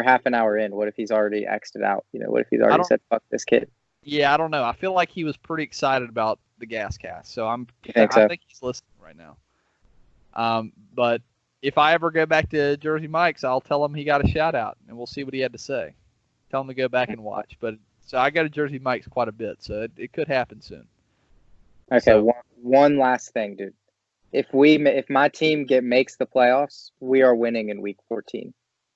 half an hour in. What if he's already X'd it out? What if he's already said, fuck this kid? Yeah, I don't know. I feel like he was pretty excited about the GasCast. So I think he's listening right now. But if I ever go back to Jersey Mike's, I'll tell him he got a shout out, and we'll see what he had to say. Tell him to go back and watch. But so I go to Jersey Mike's quite a bit, so it could happen soon. Okay, so, one last thing, dude. If my team makes the playoffs, we are winning in week 14.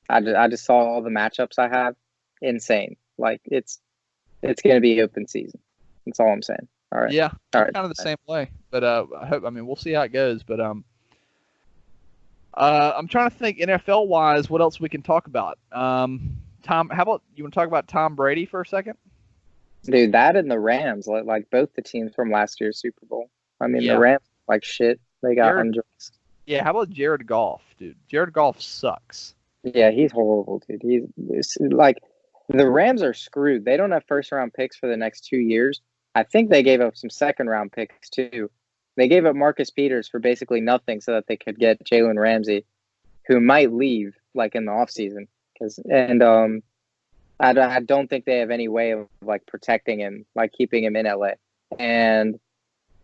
I just saw all the matchups I have. Insane. Like it's going to be open season. That's all I'm saying. All right. Yeah, kind of the same way. But we'll see how it goes. But I'm trying to think NFL wise, what else we can talk about. Tom, how about you want to talk about Tom Brady for a second? Dude, that and the Rams, like both the teams from last year's Super Bowl. I mean, the Rams like shit. They got undressed. Yeah, how about Jared Goff, dude? Jared Goff sucks. Yeah, he's horrible, dude. He's like, the Rams are screwed. They don't have first-round picks for the next 2 years. I think they gave up some second-round picks, too. They gave up Marcus Peters for basically nothing so that they could get Jalen Ramsey, who might leave, like, in the offseason. I don't think they have any way of, like, protecting him, like, keeping him in LA. And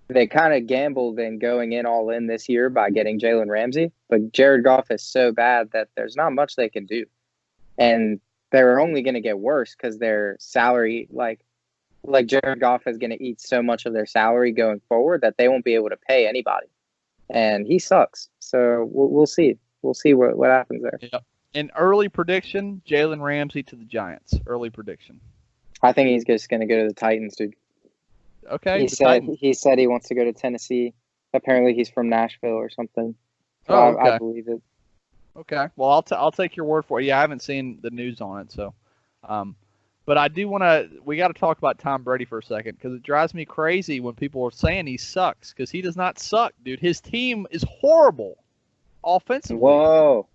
they kind of gambled in going in all in this year by getting Jalen Ramsey. But Jared Goff is so bad that there's not much they can do. And they're only going to get worse because their salary, like Jared Goff is going to eat so much of their salary going forward that they won't be able to pay anybody. And he sucks. So we'll see. We'll see what happens there. Yep. An early prediction, Jalen Ramsey to the Giants. Early prediction. I think he's just going to go to the Titans, dude. Okay. He said he wants to go to Tennessee. Apparently he's from Nashville or something. So okay. I believe it. Okay. Well, I'll take your word for it. Yeah, I haven't seen the news on it, so. But I do want to. We got to talk about Tom Brady for a second because it drives me crazy when people are saying he sucks because he does not suck, dude. His team is horrible, offensively. Whoa.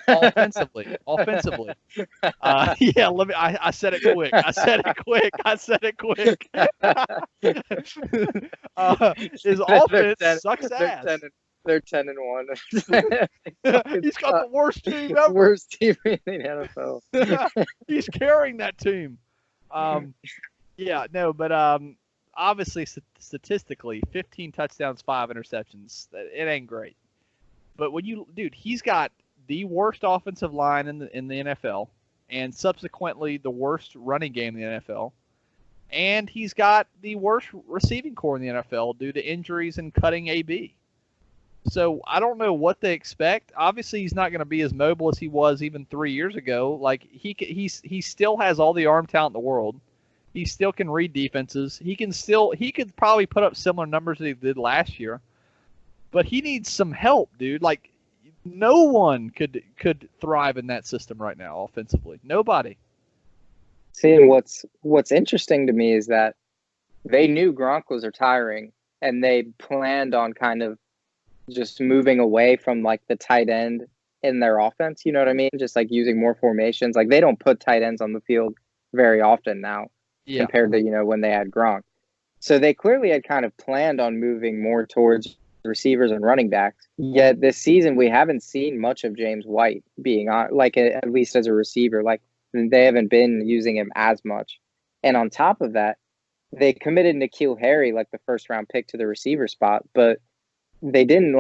Offensively. Yeah. I said it quick. His offense sucks ass. They're 10-1. He's got the worst team ever. Worst team in the NFL. He's carrying that team. Obviously statistically, 15 touchdowns, 5 interceptions. It ain't great. But he's got the worst offensive line in the NFL, and subsequently the worst running game in the NFL. And he's got the worst receiving core in the NFL due to injuries and cutting AB. So I don't know what they expect. Obviously, he's not going to be as mobile as he was even 3 years ago. Like he still has all the arm talent in the world. He still can read defenses. He could probably put up similar numbers that he did last year. But he needs some help, dude. Like no one could thrive in that system right now offensively. Nobody. See, what's interesting to me is that they knew Gronk was retiring, and they planned on kind of just moving away from like the tight end in their offense, you know what I mean? Just like using more formations. Like they don't put tight ends on the field very often now compared to, when they had Gronk. So they clearly had kind of planned on moving more towards receivers and running backs. Yet this season we haven't seen much of James White being on, like at least as a receiver. Like they haven't been using him as much. And on top of that, they committed N'Keal Harry, like the first round pick, to the receiver spot, but they didn't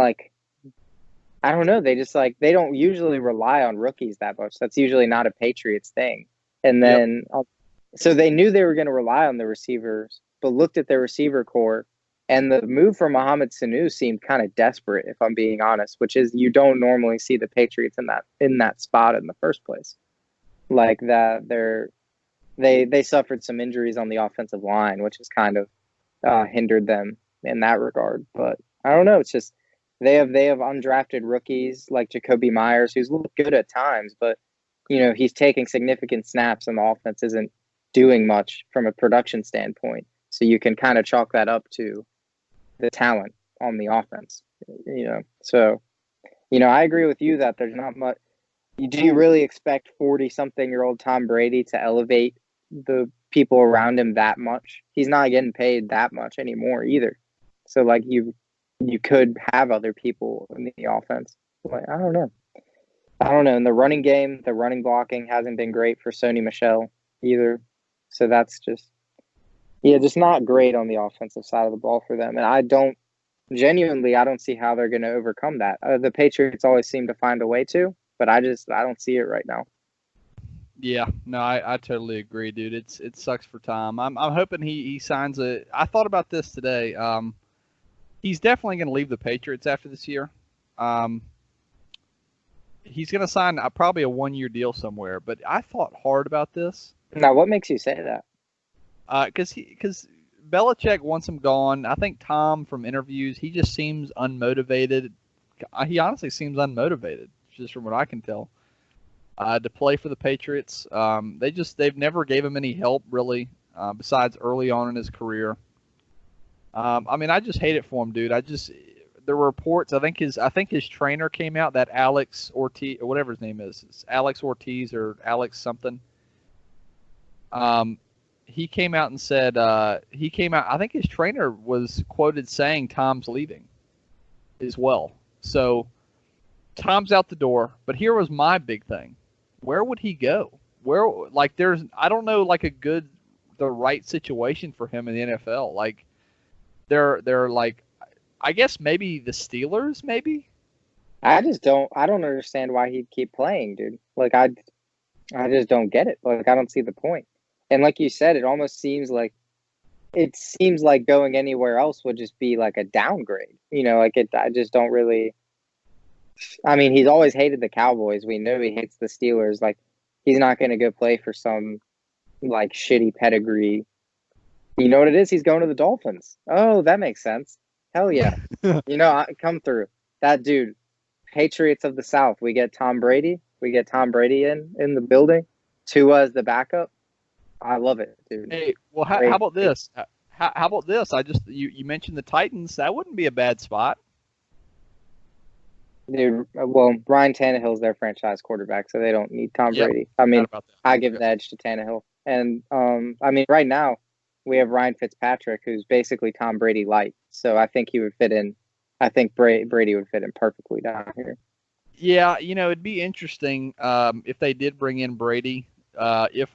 I don't know. They just they don't usually rely on rookies that much. That's usually not a Patriots thing. And then, so they knew they were going to rely on the receivers, but looked at their receiver core, and the move for Mohamed Sanu seemed kind of desperate, if I'm being honest, which is you don't normally see the Patriots in that spot in the first place. Like that, they suffered some injuries on the offensive line, which has kind of hindered them in that regard. But I don't know. It's just they have undrafted rookies like Jacoby Myers, who's looked good at times, but he's taking significant snaps and the offense isn't doing much from a production standpoint. So you can kind of chalk that up to the talent on the offense. So I agree with you that there's not much. Do you really expect 40-something-year-old Tom Brady to elevate the people around him that much? He's not getting paid that much anymore either. So like you could have other people in the offense. Like I don't know. In the running game, the running blocking hasn't been great for Sony Michel either. So that's just not great on the offensive side of the ball for them. And I don't see how they're going to overcome that. The Patriots always seem to find a way to, but I don't see it right now. Yeah, no, I totally agree, dude. It sucks for Tom. I'm hoping he signs a. I thought about this today. He's definitely going to leave the Patriots after this year. He's going to sign probably a 1-year deal somewhere. But I thought hard about this. Now, what makes you say that? Because Belichick wants him gone. I think Tom, from interviews, he just seems unmotivated. He honestly seems unmotivated, just from what I can tell, to play for the Patriots. They've never gave him any help really, besides early on in his career. I just hate it for him, dude. There were reports. I think his trainer came out, that Alex Ortiz or whatever his name is. It's Alex Ortiz or Alex something. He came out and said I think his trainer was quoted saying Tom's leaving as well. So Tom's out the door. But here was my big thing. Where would he go? I don't know, the right situation for him in the NFL. Like they're like, I guess maybe the Steelers, maybe. I don't understand why he'd keep playing, dude. Like I just don't get it. Like I don't see the point. And like you said, it almost seems like going anywhere else would just be like a downgrade. I just don't really. I mean, he's always hated the Cowboys. We know he hates the Steelers. Like, he's not going to go play for some like shitty pedigree. You know what it is? He's going to the Dolphins. Oh, that makes sense. Hell yeah. Come through. That dude, Patriots of the South. We get Tom Brady. We get Tom Brady in the building. Tua as the backup. I love it, dude. Hey, well, how about this? How about this? You mentioned the Titans. That wouldn't be a bad spot. Dude, well, Ryan Tannehill's their franchise quarterback, so they don't need Tom Brady. I mean, I give the edge to Tannehill. And, right now, we have Ryan Fitzpatrick, who's basically Tom Brady light. So I think he would fit in. I think Brady would fit in perfectly down here. Yeah, it'd be interesting if they did bring in Brady, if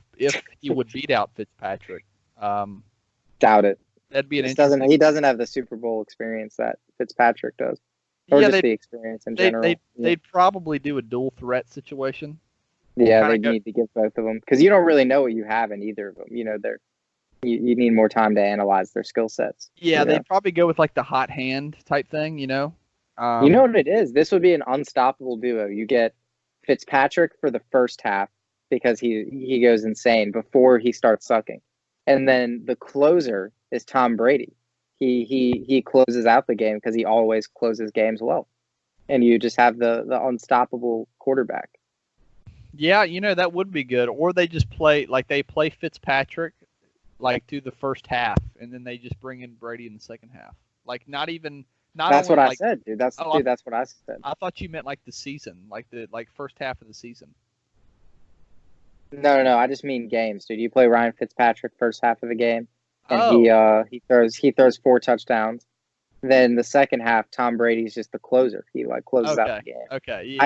he would beat out Fitzpatrick. Doubt it. That'd be an interesting. He doesn't have the Super Bowl experience that Fitzpatrick does. Or just the experience in general. They'd probably do a dual threat situation. Yeah, they need to give both of them. Because you don't really know what you have in either of them. You need more time to analyze their skill sets. Yeah, they'd probably go with like the hot hand type thing, you know what it is? This would be an unstoppable duo. You get Fitzpatrick for the first half because he goes insane before he starts sucking. And then the closer is Tom Brady. He closes out the game because he always closes games well. And you just have the unstoppable quarterback. Yeah, that would be good. Or they just play Fitzpatrick through the first half, and then they just bring in Brady in the second half. That's what I said, dude. That's what I said. I thought you meant the season, the first half of the season. No. I just mean games, dude. You play Ryan Fitzpatrick first half of the game, and he throws 4 touchdowns. Then the second half, Tom Brady's just the closer. He closes out the game. Okay. Yeah,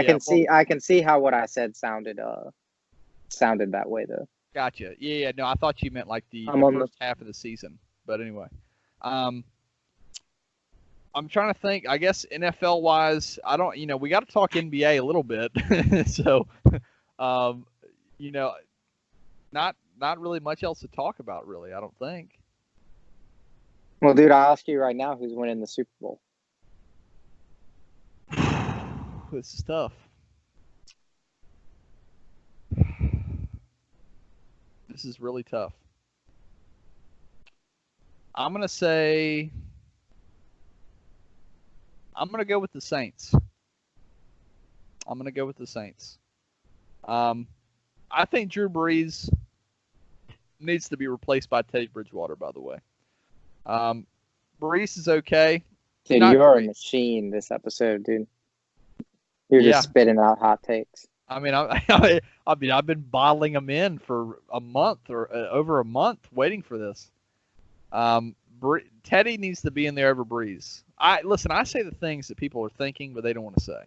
I can see how what I said sounded that way though. Gotcha. Yeah. No, I thought you meant the first half of the season. But anyway, I'm trying to think. I guess NFL wise, I don't. We got to talk NBA a little bit. So, not really much else to talk about, really. I don't think. Well, dude, I'll ask you right now, who's winning the Super Bowl? This is tough. This is really tough. I'm going to go with the Saints. I think Drew Brees needs to be replaced by Teddy Bridgewater, by the way. Brees is okay. Dude, you are a machine this episode, dude. You're just spitting out hot takes. I mean, I've been bottling them in for a month or over a month, waiting for this. Teddy needs to be in there over Breeze. I say the things that people are thinking, but they don't want to say.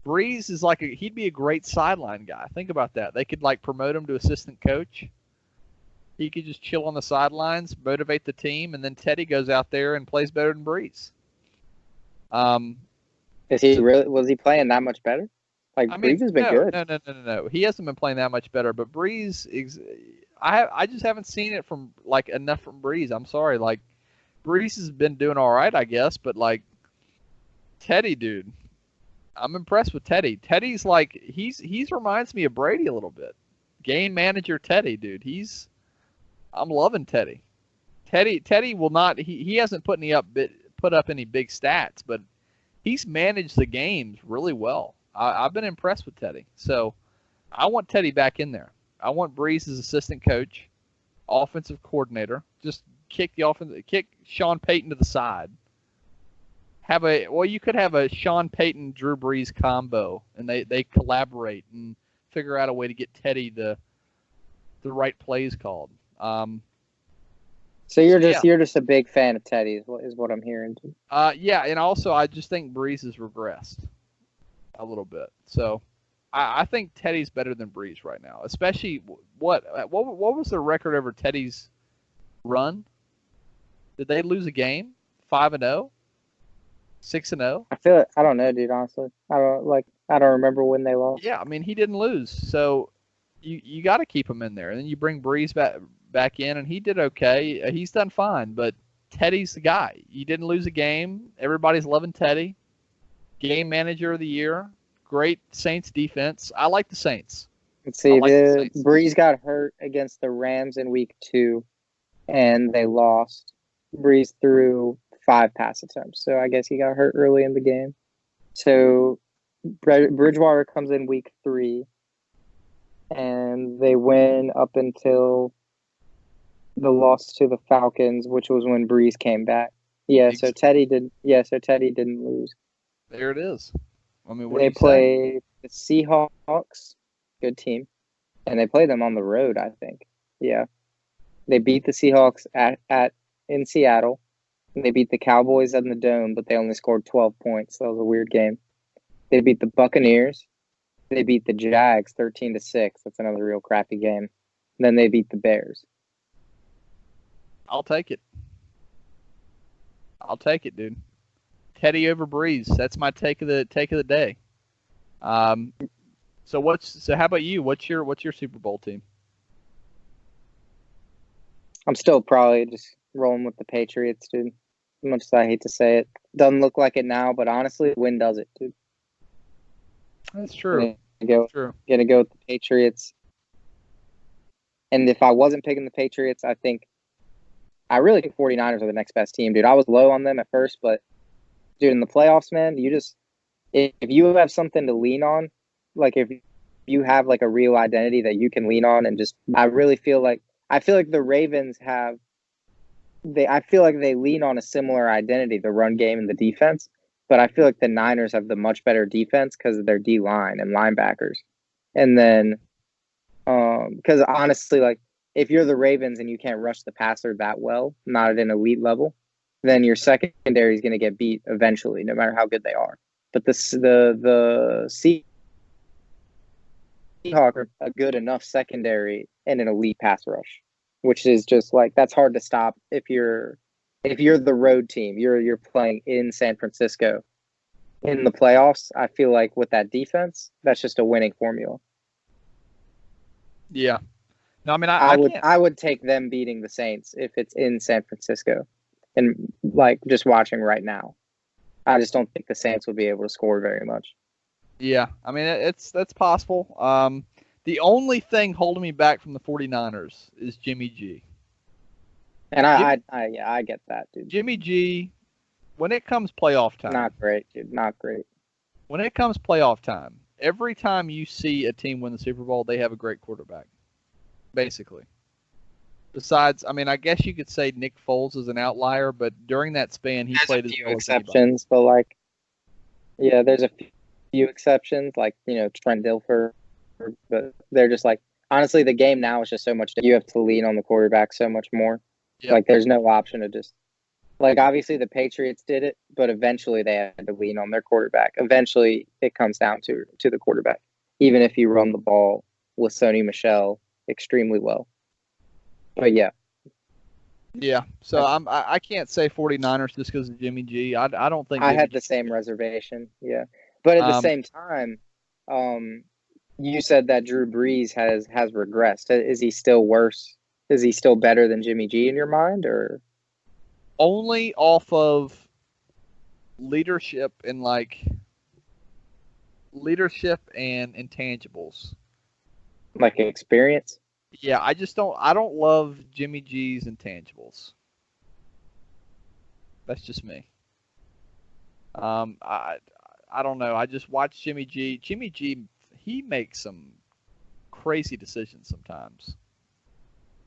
Breeze is he'd be a great sideline guy. Think about that. They could promote him to assistant coach. He could just chill on the sidelines, motivate the team, and then Teddy goes out there and plays better than Breeze. Was he playing that much better? Breeze has been good. No. He hasn't been playing that much better, but Breeze, I just haven't seen it from enough from Breeze. I'm sorry, Breeze has been doing all right, I guess, but Teddy, dude, I'm impressed with Teddy. Teddy's he's reminds me of Brady a little bit. Game manager Teddy, dude. I'm loving Teddy. Teddy will not. He hasn't put up any big stats, but he's managed the games really well. I've been impressed with Teddy. So I want Teddy back in there. I want Breeze as assistant coach, offensive coordinator. Just kick Sean Payton to the side. You could have a Sean Payton Drew Brees combo, and they collaborate and figure out a way to get Teddy the right plays called. So you're just a big fan of Teddy, is what I'm hearing. Yeah, and also I just think Breeze has regressed a little bit. So I think Teddy's better than Breeze right now. Especially what was the record over Teddy's run? Did they lose a game? 5-0? 6-0? I don't know, dude. Honestly, I don't remember when they lost. Yeah, I mean he didn't lose, so you got to keep him in there, and then you bring Breeze back in, and he did okay. He's done fine, but Teddy's the guy. You didn't lose a game. Everybody's loving Teddy. Game manager of the year. Great Saints defense. I like the Saints. Let's see. Breeze got hurt against the Rams in week 2, and they lost. Breeze threw 5 pass attempts, so I guess he got hurt early in the game. So Bridgewater comes in week 3, and they win up until the loss to the Falcons, which was when Breeze came back. Yeah, so Teddy didn't lose. There it is. I mean, they play the Seahawks, good team, and they play them on the road, I think. Yeah, they beat the Seahawks in Seattle, and they beat the Cowboys in the Dome, but they only scored 12 points. So that was a weird game. They beat the Buccaneers. They beat the Jags 13-6. That's another real crappy game. And then they beat the Bears. I'll take it. Dude. Teddy over Breeze. That's my take of the day. So how about you? What's your Super Bowl team? I'm still probably just rolling with the Patriots, dude. As much as I hate to say it. Doesn't look like it now, but honestly, win does it, dude. That's true. Gonna go with the Patriots. And if I wasn't picking the Patriots, I really think 49ers are the next best team, dude. I was low on them at first, but dude, in the playoffs, man, if you have something to lean on, if you have a real identity that you can lean on, and I feel like the Ravens I feel like they lean on a similar identity, the run game and the defense. But I feel like the Niners have the much better defense because of their D-line and linebackers. And then, because honestly, if you're the Ravens and you can't rush the passer that well, not at an elite level, then your secondary is going to get beat eventually, no matter how good they are. But the Seahawks are a good enough secondary and an elite pass rush, which is just that's hard to stop if you're the road team. You're playing in San Francisco in the playoffs. I feel like with that defense, that's just a winning formula. Yeah. No, I mean, I would take them beating the Saints if it's in San Francisco. And just watching right now, I just don't think the Saints would be able to score very much. Yeah, I mean, that's possible. The only thing holding me back from the 49ers is Jimmy G. And I get that, dude. Jimmy G, when it comes playoff time. Not great, dude. Not great. When it comes playoff time, every time you see a team win the Super Bowl, they have a great quarterback, basically. Besides, I mean, I guess you could say Nick Foles is an outlier, but during that span, he played as well as exceptions, but there's a few exceptions, like, Trent Dilfer, but they're just like, honestly, the game now is just so much. You have to lean on the quarterback so much more. Yep. Like, there's no option to just, like, obviously the Patriots did it, but eventually they had to lean on their quarterback. Eventually it comes down to the quarterback, even if you run the ball with Sony Michel extremely well. But yeah. Yeah, so I can't say 49ers just because of Jimmy G. I don't think I Jimmy had the G same reservation. Yeah, but at the same time, you said that Drew Brees has regressed. Is he still worse? Is he still better than Jimmy G in your mind, or only off of leadership and intangibles, like experience? Yeah, I don't love Jimmy G's intangibles. That's just me. I don't know. I just watch Jimmy G. Jimmy G, he makes some crazy decisions sometimes.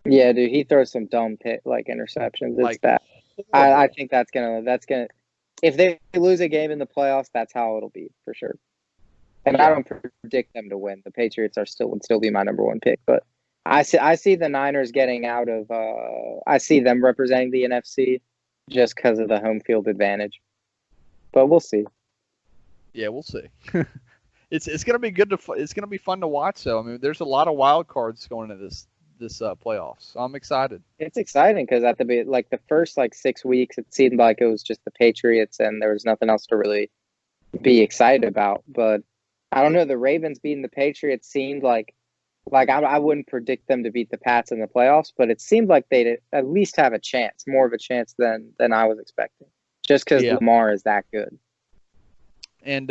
Yeah, dude, he throws some dumb interceptions. It's Like, bad. horrible. I think that's gonna if they lose a game in the playoffs, that's how it'll be for sure. And I don't predict them to win. The Patriots would still be my number one pick, but I see the Niners getting out of. I see them representing the NFC just because of the home field advantage. But we'll see. Yeah, we'll see. It's gonna be good it's gonna be fun to watch though. I mean, there's a lot of wild cards going into this playoffs. So I'm excited. It's exciting because at the first 6 weeks, it seemed like it was just the Patriots and there was nothing else to really be excited about. But I don't know. The Ravens beating the Patriots seemed like I wouldn't predict them to beat the Pats in the playoffs, but it seemed like they'd at least have a chance, more of a chance than I was expecting, just because Lamar is that good. And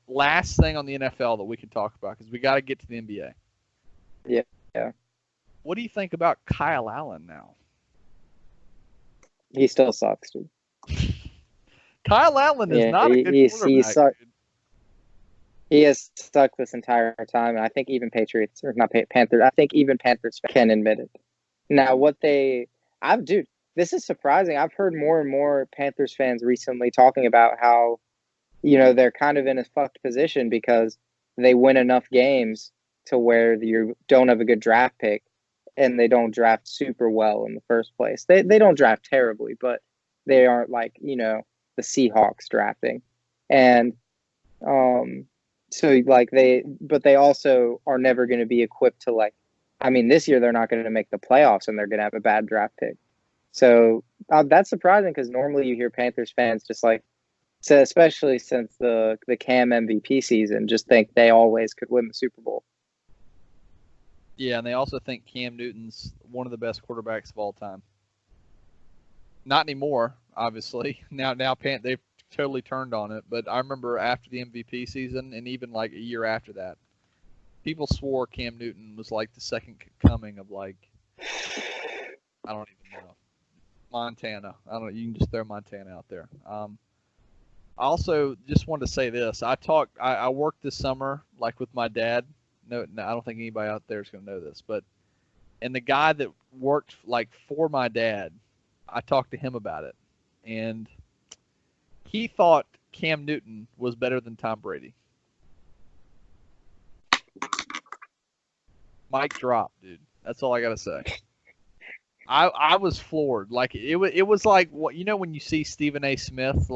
last thing on the NFL that we can talk about, because we got to get to the NBA. Yeah. What do you think about Kyle Allen now? He still sucks, dude. Kyle Allen is not a good quarterback. He has stuck this entire time, and I think even Patriots, or not Panthers, I think even Panthers can admit it. Now, dude, this is surprising. I've heard more and more Panthers fans recently talking about how, they're kind of in a fucked position because they win enough games to where you don't have a good draft pick, and they don't draft super well in the first place. They don't draft terribly, but they aren't the Seahawks drafting. And, so they also are never going to be equipped to this year they're not going to make the playoffs and they're going to have a bad draft pick. So that's surprising because normally you hear Panthers fans just especially since the Cam MVP season, just think they always could win the Super Bowl. Yeah, and they also think Cam Newton's one of the best quarterbacks of all time. Not anymore, obviously. Now they've totally turned on it, but I remember after the MVP season and even a year after that, people swore Cam Newton was the second coming of I don't even know, Montana. I don't know, you can just throw Montana out there. I also just wanted to say this. I worked this summer with my dad. No, I don't think anybody out there is going to know this, and the guy that worked for my dad, I talked to him about it, and he thought Cam Newton was better than Tom Brady. Mic drop, dude. That's all I gotta say. I was floored. It was like when you see Stephen A. Smith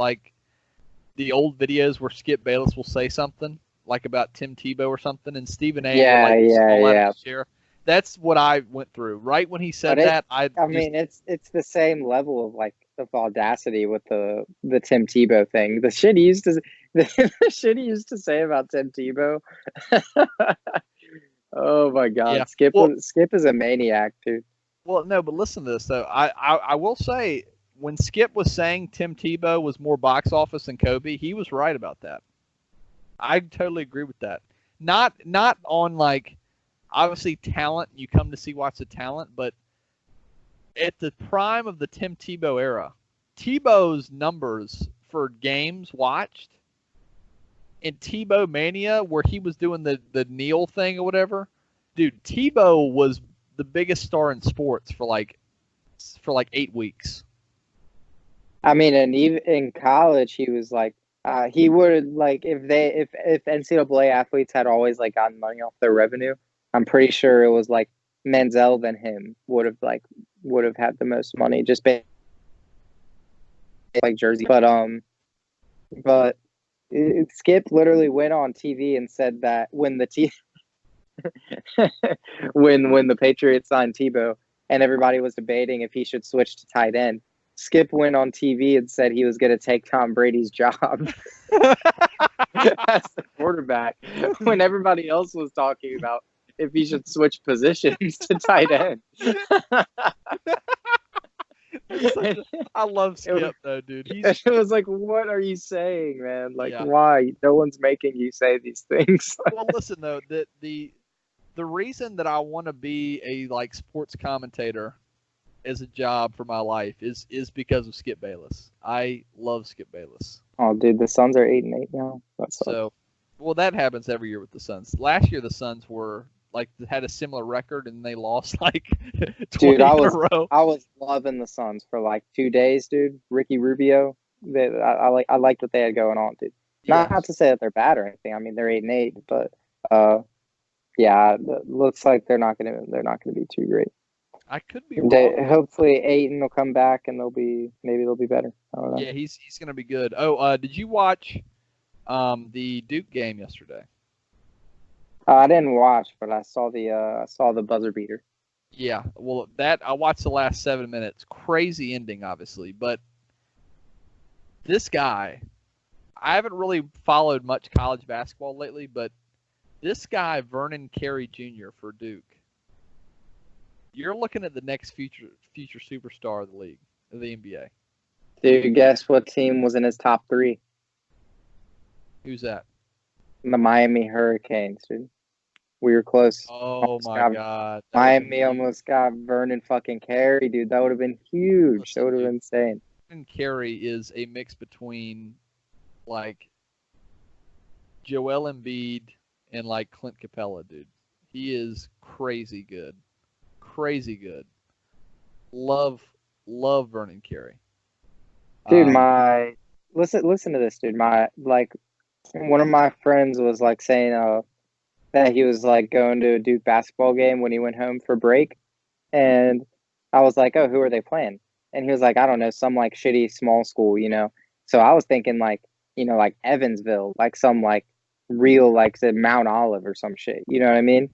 the old videos where Skip Bayless will say something about Tim Tebow or something, and Stephen A. Yeah. Chair. That's what I went through. Right when he said that, it's the same level of audacity with the Tim Tebow thing. The shit he used to say about Tim Tebow. Oh my God, yeah. Skip is a maniac, dude. Well, no, but listen to this though. I will say when Skip was saying Tim Tebow was more box office than Kobe, he was right about that. I totally agree with that. Not on obviously talent. You come to watch the talent, but at the prime of the Tim Tebow era, Tebow's numbers for games watched in Tebow Mania, where he was doing the kneel thing or whatever, dude, Tebow was the biggest star in sports for 8 weeks. I mean, and even in college, he was He would like if NCAA athletes had always like gotten money off their revenue. I'm pretty sure it was like Manziel than him would have had the most money just based like Jersey. But Skip literally went on TV and said that when when the Patriots signed Tebow and everybody was debating if he should switch to tight end, Skip went on TV and said he was going to take Tom Brady's job as the quarterback when everybody else was talking about if he should switch positions to tight end. I love Skip though, dude. It was like, what are you saying, man? Like, why? No one's making you say these things. Well, listen though, the reason that I want to be a like sports commentator as a job for my life is because of Skip Bayless. I love Skip Bayless. Oh, dude, the Suns are 8-8 now. So, well, that happens every year with the Suns. Last year, the Suns were like had a similar record and they lost like 20 dude, in a row. I was loving the Suns for like 2 days, dude. Ricky Rubio, I liked what they had going on, dude. Not to say that they're bad or anything. I mean, they're 8-8, but yeah, it looks like they're not gonna be too great. I could be wrong. Hopefully, Ayton will come back and maybe they'll be better. I don't know. Yeah, he's gonna be good. Oh, did you watch the Duke game yesterday? I didn't watch, but I saw the buzzer beater. Yeah, well, I watched the last 7 minutes. Crazy ending, obviously, but this guy, I haven't really followed much college basketball lately, but this guy, Vernon Carey Jr. for Duke, you're looking at the next future superstar of the league, of the NBA. Dude, guess what team was in his top 3? Who's that? The Miami Hurricanes, dude. We were close. Oh my God! Miami almost got Vernon fucking Carey, dude. That would have been huge. Listen, that would have been insane. Vernon Carey is a mix between like Joel Embiid and like Clint Capella, dude. He is crazy good. Crazy good. Love Vernon Carey. Dude, listen to this, dude. One of my friends was like saying that he was like going to a Duke basketball game when he went home for break, and I was like, oh, who are they playing? And he was like, I don't know, some like shitty small school, you know. So I was thinking like, you know, like Evansville, like some like real like said Mount Olive or some shit, you know what I mean?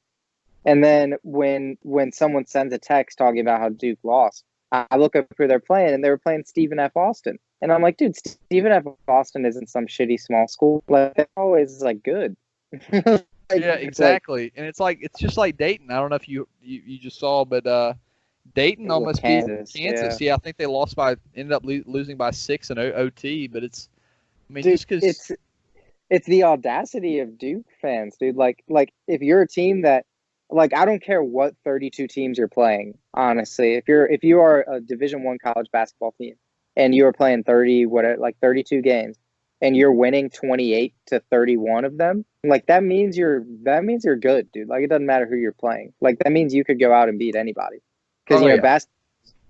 And then when someone sends a text talking about how Duke lost, I look up who they're playing, and they were playing Stephen F. Austin. And I'm like, dude, Stephen F. Austin isn't some shitty small school. Like, they're always like good. Yeah, exactly. And it's just like Dayton. I don't know if you just saw, but Dayton almost beat Kansas. Yeah, I think they ended up losing by 6 in OT. But it's, I mean, dude, just because it's the audacity of Duke fans, dude. Like if you're a team that, like, I don't care what 32 teams you're playing, honestly. If you are a Division I college basketball team and you are playing 32 games and you're winning 28-31 of them, like that means you're good, dude. Like, it doesn't matter who you're playing. Like, that means you could go out and beat anybody. Because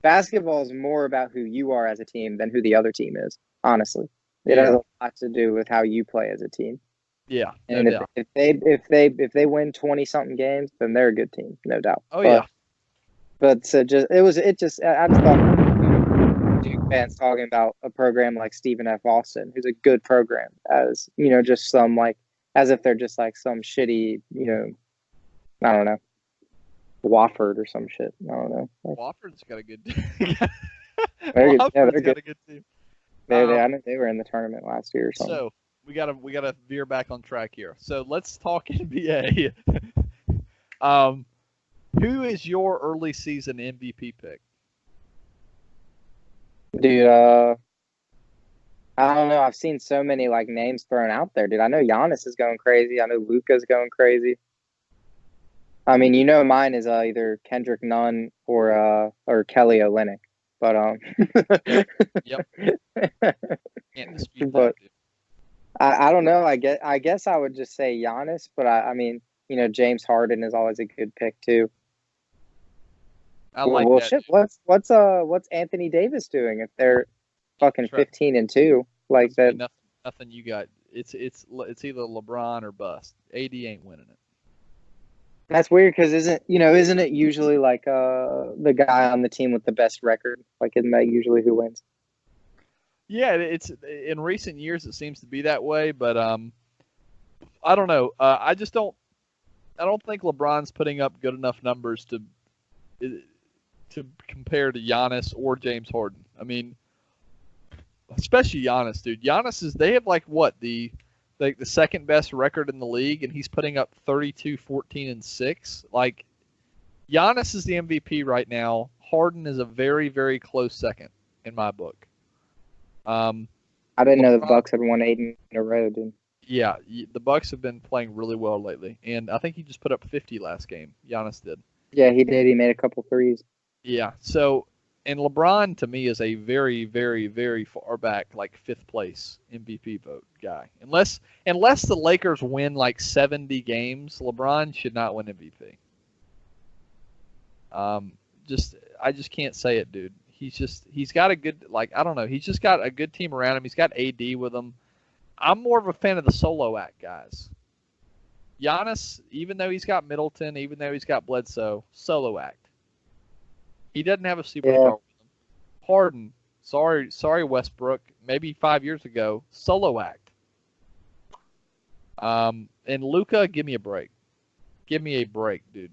basketball is more about who you are as a team than who the other team is. Honestly, it has a lot to do with how you play as a team. Yeah, and if they win 20-something games, then they're a good team, no doubt. But I just thought Duke fans talking about a program like Stephen F. Austin, who's a good program, as you know, just some like as if they're just like some shitty, you know, I don't know, Wofford or some shit. I don't know. Wofford's got a good team. They're good. A good team. I know they were in the tournament last year or something. So we gotta veer back on track here. So let's talk NBA. Who is your early season MVP pick? Dude, I don't know. I've seen so many like names thrown out there, dude. I know Giannis is going crazy. I know Luka's going crazy. I mean, you know, mine is either Kendrick Nunn or Kelly Olynyk. But yep. Can't dispute but, that, dude. I don't know. I guess I would just say Giannis, but I mean, you know, James Harden is always a good pick too. I like that. Shit, what's Anthony Davis doing if they're fucking 15-2 like that? Nothing you got. It's either LeBron or bust. AD ain't winning it. That's weird because isn't it usually like the guy on the team with the best record? Like, isn't that usually who wins? Yeah, it's in recent years it seems to be that way, but I don't know. I don't think LeBron's putting up good enough numbers to compare to Giannis or James Harden. I mean, especially Giannis, dude. They have like what the second best record in the league, and he's putting up 32, 14, and 6. Like, Giannis is the MVP right now. Harden is a very, very close second in my book. I didn't know the Bucks had won 8 in a row, dude. Yeah, the Bucks have been playing really well lately, and I think he just put up 50 last game. Giannis did. Yeah, he did. He made a couple threes. Yeah. So, and LeBron to me is a very, very, very far back, like 5th place MVP vote guy. Unless the Lakers win like 70 games, LeBron should not win MVP. I just can't say it, dude. He's got a good, like, I don't know. He's just got a good team around him. He's got AD with him. I'm more of a fan of the solo act guys. Giannis, even though he's got Middleton, even though he's got Bledsoe, solo act. He doesn't have a superstar with him. Harden, sorry Westbrook, maybe 5 years ago, solo act. And Luka, give me a break. Give me a break, dude.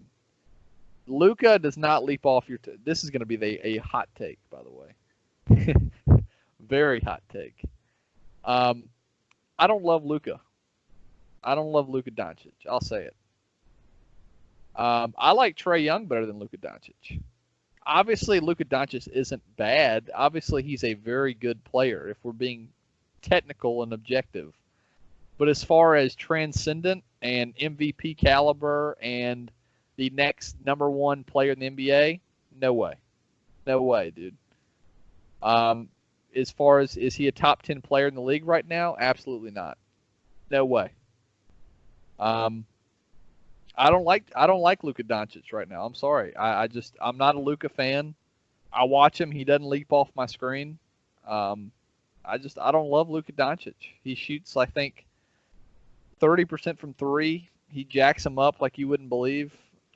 Luka does not leap off your. This is going to be a hot take, by the way. Very hot take. I don't love Luka. I don't love Luka Doncic. I'll say it. I like Trae Young better than Luka Doncic. Obviously, Luka Doncic isn't bad. Obviously, he's a very good player if we're being technical and objective. But as far as transcendent and MVP caliber and the next number one player in the NBA, no way. No way, dude. As far as, is he a top 10 player in the league right now? Absolutely not. No way. I don't like Luka Doncic right now. I'm sorry. I'm not a Luka fan. I watch him. He doesn't leap off my screen. I don't love Luka Doncic. He shoots, I think, 30% from 3. He jacks them up like you wouldn't believe.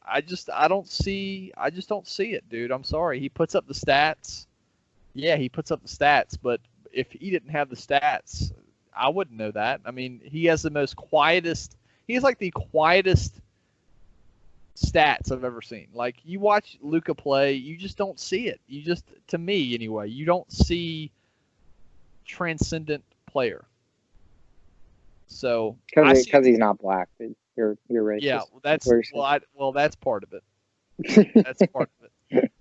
I just don't see it, dude. I'm sorry. He puts up the stats. Yeah, he puts up the stats, but if he didn't have the stats, I wouldn't know that. I mean, he has the like the quietest stats I've ever seen. Like, you watch Luka play, you just don't see it. To me anyway, you don't see transcendent player. So because he's not black, dude. You're racist. Yeah, that's part of it. That's part of it.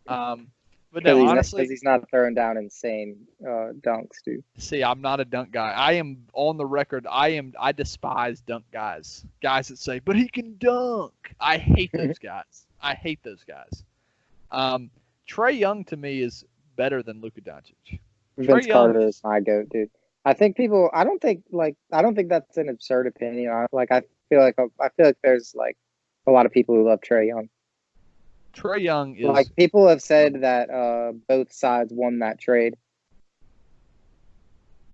But no, honestly, because he's not throwing down insane dunks, dude. See, I'm not a dunk guy. I am on the record. I despise dunk guys. Guys that say, "But he can dunk." I hate those guys. I hate those guys. Trae Young to me is better than Luka Doncic. Vince Carter is my goat, dude. I think people. I don't think that's an absurd opinion. I feel like there's like a lot of people who love Trae Young. Trae Young is like, people have said that both sides won that trade.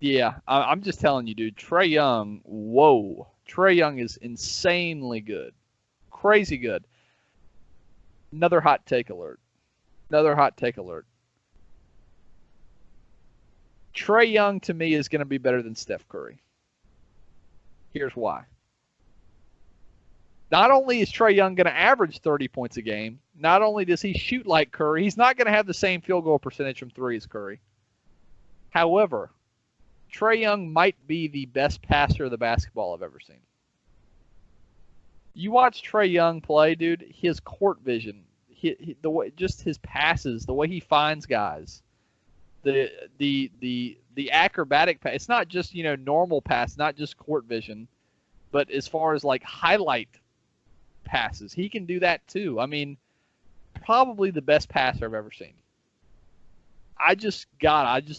Yeah, I'm just telling you, dude. Trae Young, whoa. Trae Young is insanely good. Crazy good. Another hot take alert. Trae Young, to me, is going to be better than Steph Curry. Here's why. Not only is Trae Young going to average 30 points a game, not only does he shoot like Curry, he's not going to have the same field goal percentage from 3 as Curry. However, Trae Young might be the best passer of the basketball I've ever seen. You watch Trae Young play, dude, his court vision, the way, just his passes, the way he finds guys, the acrobatic pass. It's not just, normal pass, not just court vision, but as far as like highlight passes, he can do that too. I mean, probably the best passer I've ever seen. I just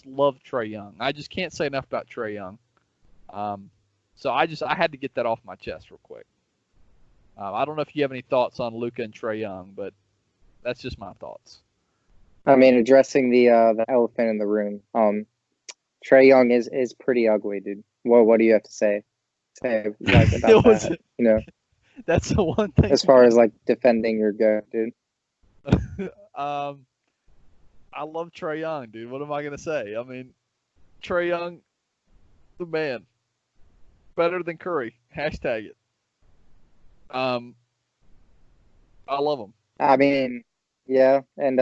love Trae Young. I just can't say enough about Trae Young. So I had to get that off my chest real quick. I don't know if you have any thoughts on Luka and Trae Young, but that's just my thoughts. I mean, addressing the elephant in the room. Trae Young is pretty ugly, dude. What do you have to say like about that? You know, That's the one thing. as far as like defending your goat, dude. I love Trae Young, dude. What am I gonna say? I mean, Trae Young, the man, better than Curry. Hashtag it. I love him. I mean, yeah, and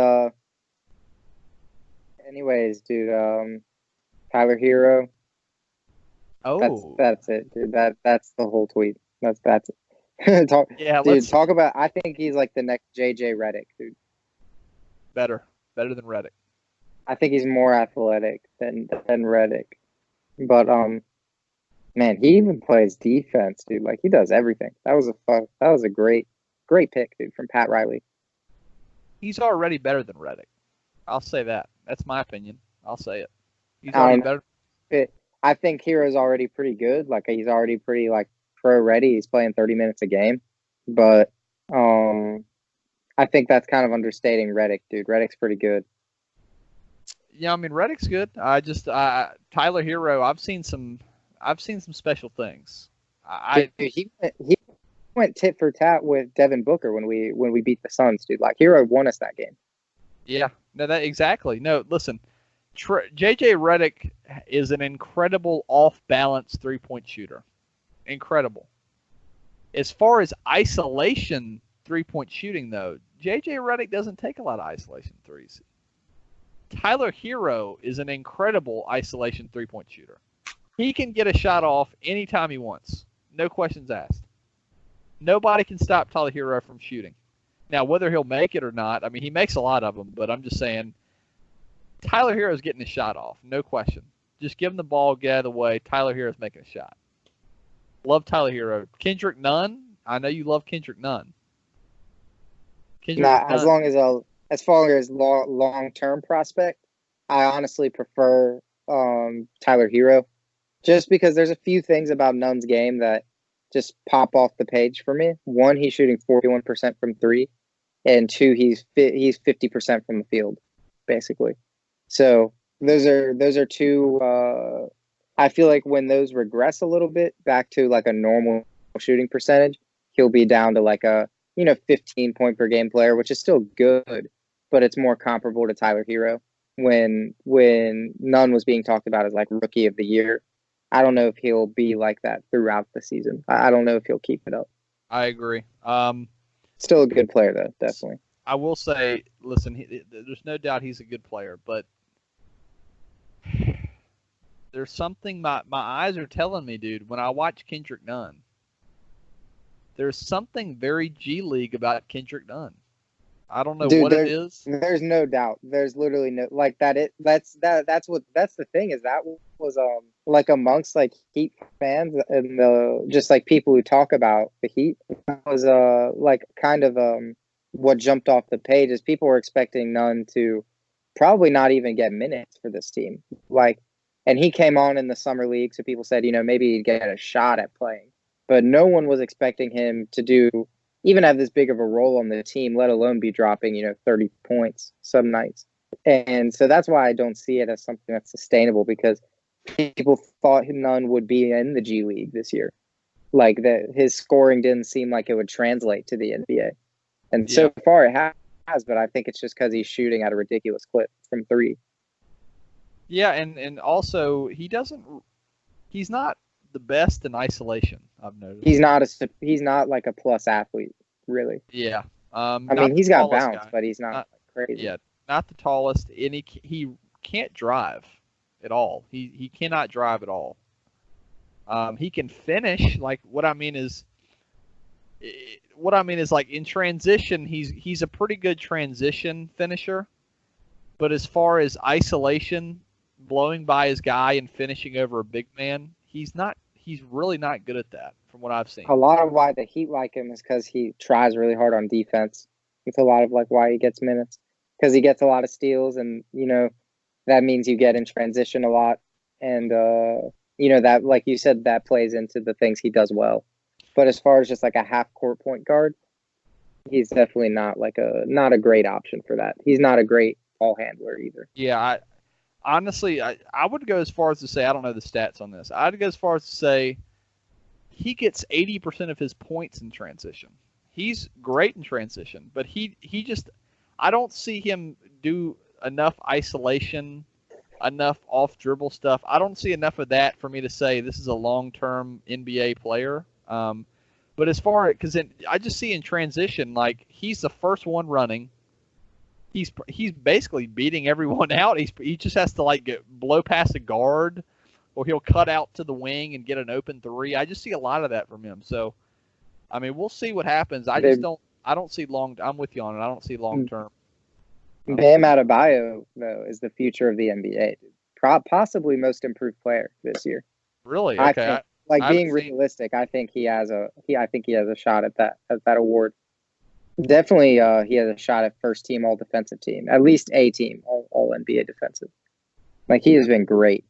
anyways, dude, Tyler Hero. Oh, That's it, dude. That's the whole tweet. That's it. yeah. Talk about. I think he's like the next JJ Redick, dude. Better than Redick. I think he's more athletic than Redick, but man, he even plays defense, dude. Like he does everything. That was a great pick, dude, from Pat Riley. He's already better than Redick. I'll say that. That's my opinion. I'll say it. He's already better. I think Hero's already pretty good. Like he's already pretty like pro ready. He's playing 30 minutes a game, but I think that's kind of understating Redick, dude. Redick's pretty good. Yeah, I mean Redick's good. Tyler Hero. I've seen some special things. He went tit for tat with Devin Booker when we beat the Suns, dude. Like Hero won us that game. Yeah, no, that exactly. No, listen, JJ Redick is an incredible off-balance three-point shooter. Incredible. As far as isolation three-point shooting, though, JJ Redick doesn't take a lot of isolation threes. Tyler Hero is an incredible isolation three-point shooter. He can get a shot off anytime he wants. No questions asked. Nobody can stop Tyler Hero from shooting. Now, whether he'll make it or not, I mean, he makes a lot of them, but I'm just saying Tyler Hero's getting a shot off. No question. Just give him the ball, get out of the way. Tyler Hero's making a shot. Love Tyler Hero. Kendrick Nunn, I know you love Kendrick Nunn. As far as long-term prospect, I honestly prefer Tyler Hero, just because there's a few things about Nunn's game that just pop off the page for me. One, he's shooting 41% from three, and two, he's 50% from the field, basically. So those are two. I feel like when those regress a little bit back to like a normal shooting percentage, he'll be down to like a 15 point per game player, which is still good, but it's more comparable to Tyler Hero. When Nunn was being talked about as like rookie of the year, I don't know if he'll be like that throughout the season. I don't know if he'll keep it up. I agree. Still a good player, though, definitely. I will say, listen, there's no doubt he's a good player, but there's something my eyes are telling me, dude, when I watch Kendrick Nunn. There's something very G League about Kendrick Nunn. I don't know what it is. There's no doubt. There's literally no like that. That's the thing is that was like amongst like Heat fans and the just like people who talk about the Heat was like kind of what jumped off the page is people were expecting Nunn to probably not even get minutes for this team. Like, and he came on in the summer league, so people said maybe he'd get a shot at playing, but no one was expecting him to even have this big of a role on the team, let alone be dropping, 30 points some nights. And so that's why I don't see it as something that's sustainable, because people thought Nunn would be in the G League this year. Like his scoring didn't seem like it would translate to the NBA. And so far it has, but I think it's just because he's shooting at a ridiculous clip from three. Yeah, and also he's not the best in isolation, I've noticed. He's not like a plus athlete, really. Yeah. I mean, he's got bounce, but he's not crazy. Yeah, not the tallest, and he can't drive at all. He cannot drive at all. He can finish. Like what I mean is like in transition, he's a pretty good transition finisher. But as far as isolation, blowing by his guy and finishing over a big man, he's really not good at that from what I've seen. A lot of why the Heat like him is because he tries really hard on defense. It's a lot of like why he gets minutes, because he gets a lot of steals, and that means you get in transition a lot, and that, like you said, that plays into the things he does well. But as far as just like a half court point guard, he's definitely not a great option for that. He's not a great ball handler either. Yeah, honestly, I would go as far as to say I don't know the stats on this. I'd go as far as to say he gets 80% of his points in transition. He's great in transition, but he just I don't see him do enough isolation, enough off dribble stuff. I don't see enough of that for me to say this is a long term NBA player. But as far because I just see in transition like he's the first one running. He's basically beating everyone out. He just has to like blow past a guard, or he'll cut out to the wing and get an open three. I just see a lot of that from him. So I mean, we'll see what happens. I don't see long. I'm with you on it. I don't see long term. Bam Adebayo though is the future of the NBA. Possibly most improved player this year. Really? I Okay. think, being realistic, I think he has a shot at that award. Definitely, he has a shot at first team All Defensive team, at least a team All NBA defensive. Like he has been great,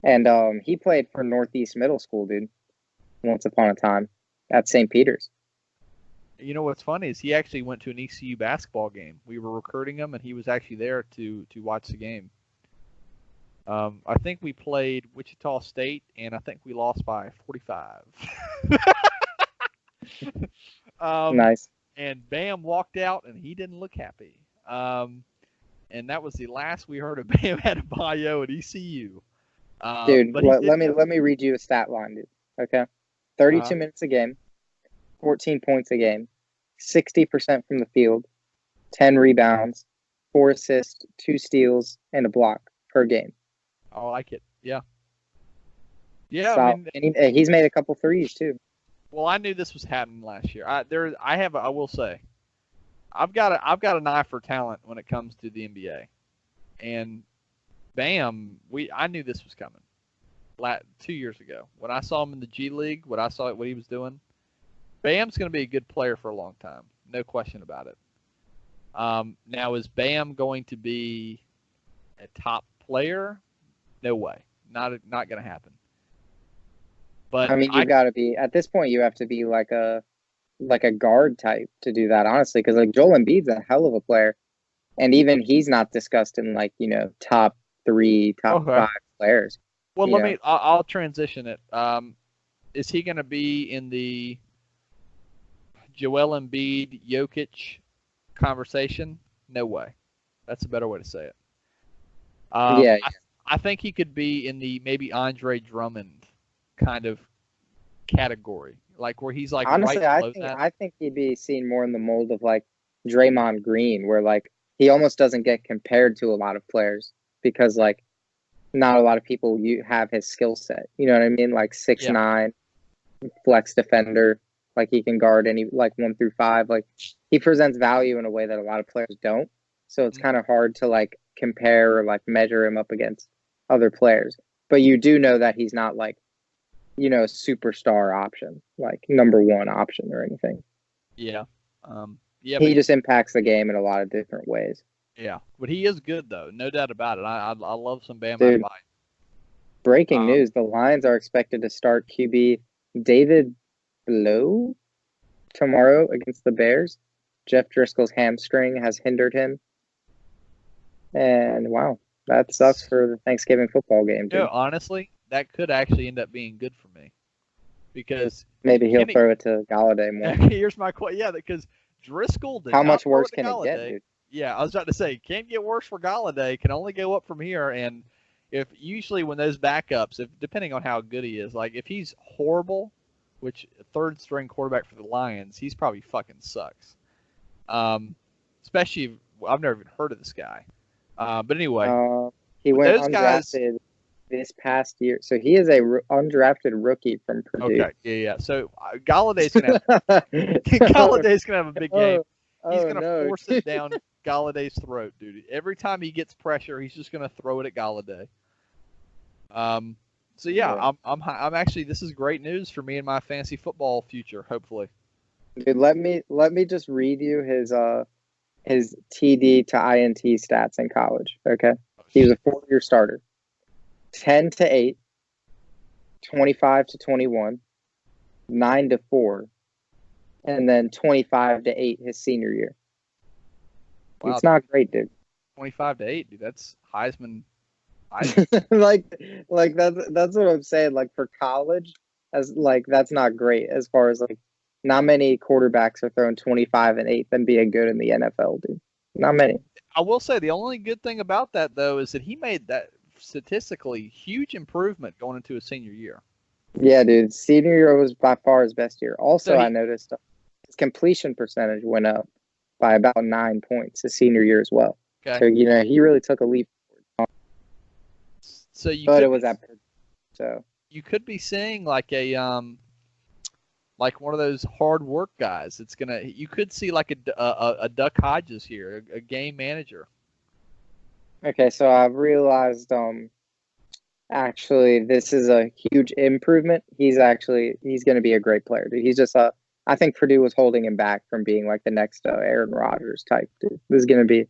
and he played for Northeast Middle School, dude. Once upon a time, at St. Peter's. You know what's funny is he actually went to an ECU basketball game. We were recruiting him, and he was actually there to watch the game. I think we played Wichita State, and I think we lost by 45. Nice. And Bam walked out, and he didn't look happy. And that was the last we heard of Bam Adebayo at ECU. Dude, let me read you a stat line, dude. Okay, 32 minutes a game, 14 points a game, 60% from the field, 10 rebounds, 4 assists, 2 steals, and a block per game. I like it. Yeah. Yeah. So, and he's made a couple threes too. Well, I knew this was happening last year. I will say, I've got an eye for talent when it comes to the NBA, and Bam, I knew this was coming. 2 years ago when I saw him in the G League, what he was doing, Bam's going to be a good player for a long time, no question about it. Now, is Bam going to be a top player? No way, not going to happen. But I mean, you got to be at this point. You have to be like a guard type to do that, honestly, because like Joel Embiid's a hell of a player, and even he's not discussed in top 3, top 5 players. Well, I'll transition it. Is he going to be in the Joel Embiid, Jokic conversation? No way. That's a better way to say it. I think he could be in the maybe Andre Drummond kind of category, like where he's like honestly, I think he'd be seen more in the mold of like Draymond Green, where like he almost doesn't get compared to a lot of players because like not a lot of people have his skill set. You know what I mean? Like 6'9", flex defender. Like he can guard any 1 through 5. Like he presents value in a way that a lot of players don't. So it's kind of hard to like compare or like measure him up against other players. But you do know that he's not like a superstar option, like number 1 option or anything. Yeah. He just impacts the game in a lot of different ways. Yeah, but he is good though, no doubt about it. I love some Bam Adebayo. Breaking news: the Lions are expected to start QB David Blough tomorrow against the Bears. Jeff Driscoll's hamstring has hindered him, and wow, that sucks for the Thanksgiving football game. Dude. Honestly, that could actually end up being good for me because maybe he'll throw it to Galladay more. Here's my question: because Driscoll did how much worse can it get, dude? Yeah, I was about to say, can't get worse for Galladay. Can only go up from here. And if usually when those backups, depending on how good he is, like if he's horrible, which third string quarterback for the Lions, he's probably fucking sucks. Especially I've never even heard of this guy. But anyway, he went undrafted this past year, so he is a undrafted rookie from Purdue. Okay, yeah. So Galladay's gonna have a big game. He's going to force it down Galladay's throat, dude. Every time he gets pressure, he's just going to throw it at Galladay. So yeah, I'm actually, this is great news for me and my fantasy football future, hopefully. Dude, let me just read you his TD to INT stats in college, okay? He was a 4-year starter. 10 to 8, 25 to 21, 9 to 4. And then 25 to 8 his senior year. Wow. It's not great, dude. 25 to 8, dude. That's Heisman I like that's what I'm saying. Like for college, as like that's not great as far as like not many quarterbacks are throwing 25 and 8 and being good in the NFL, dude. Not many. I will say the only good thing about that though is that he made that statistically huge improvement going into his senior year. Yeah, dude. Senior year was by far his best year. Also, So I noticed his completion percentage went up by about 9 points his senior year as well. okay. So he really took a leap. So you But could it was at so. you could be seeing like a like one of those hard work guys. You could see like a Duck Hodges here, a game manager. Okay, so I've realized actually this is a huge improvement. He's going to be a great player, dude. He's just I think Purdue was holding him back from being like the next Aaron Rodgers type, dude. This is going to be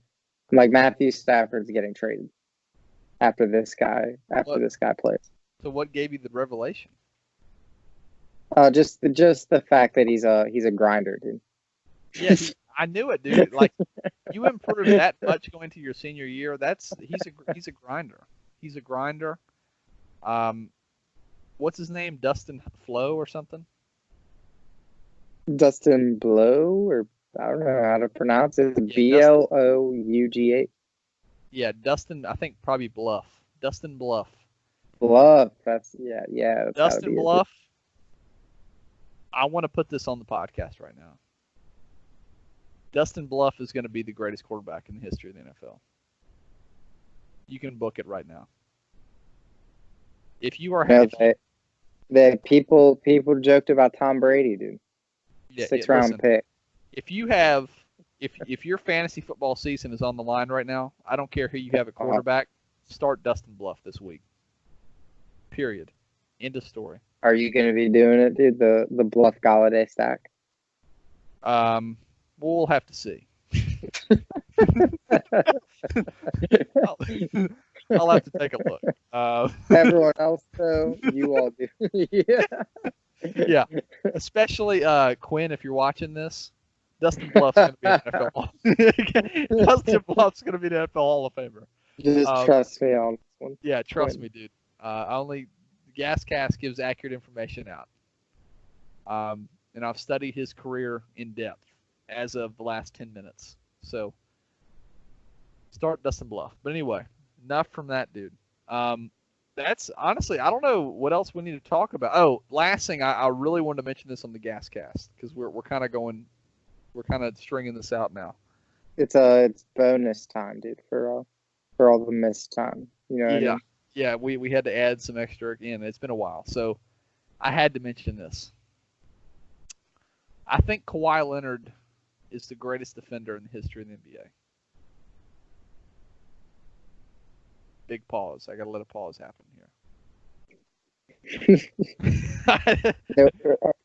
like Matthew Stafford's getting traded after this guy plays. So what gave you the revelation? Just the fact that he's a grinder, dude. Yeah, I knew it, dude. Like you improved that much going to your senior year. He's a grinder. He's a grinder. What's his name? Dustin Flo or something? Dustin Blow, or I don't know how to pronounce it. Blouga. Yeah, Dustin. I think probably Bluff. Dustin Bluff. Bluff. That's That's Dustin Bluff. I want to put this on the podcast right now. Dustin Bluff is going to be the greatest quarterback in the history of the NFL. You can book it right now. If you are people joked about Tom Brady, dude. Yeah, 6th-round pick. If your fantasy football season is on the line right now, I don't care who you have at quarterback, start Dustin Bluff this week. Period. End of story. Are you going to be doing it, dude? The Bluff Galladay stack? We'll have to see. I'll have to take a look. Everyone else, though, you all do. Yeah. Yeah, especially Quinn, if you're watching this, Dustin Bluff's going to be an NFL. Dustin Bluff's going to be the NFL Hall of Famer. Just trust me on this one. Yeah, trust me, dude. GasCast gives accurate information out. And I've studied his career in depth as of the last 10 minutes. So start Dustin Bluff. But anyway, enough from that, dude. That's honestly, I don't know what else we need to talk about. Oh, last thing, I really wanted to mention this on the GasCast because we're kind of stringing this out now. It's bonus time, dude, for all the missed time. You know what I mean? Yeah, we had to add some extra in. It's been a while, so I had to mention this. I think Kawhi Leonard is the greatest defender in the history of the NBA. Big pause. I got to let a pause happen here.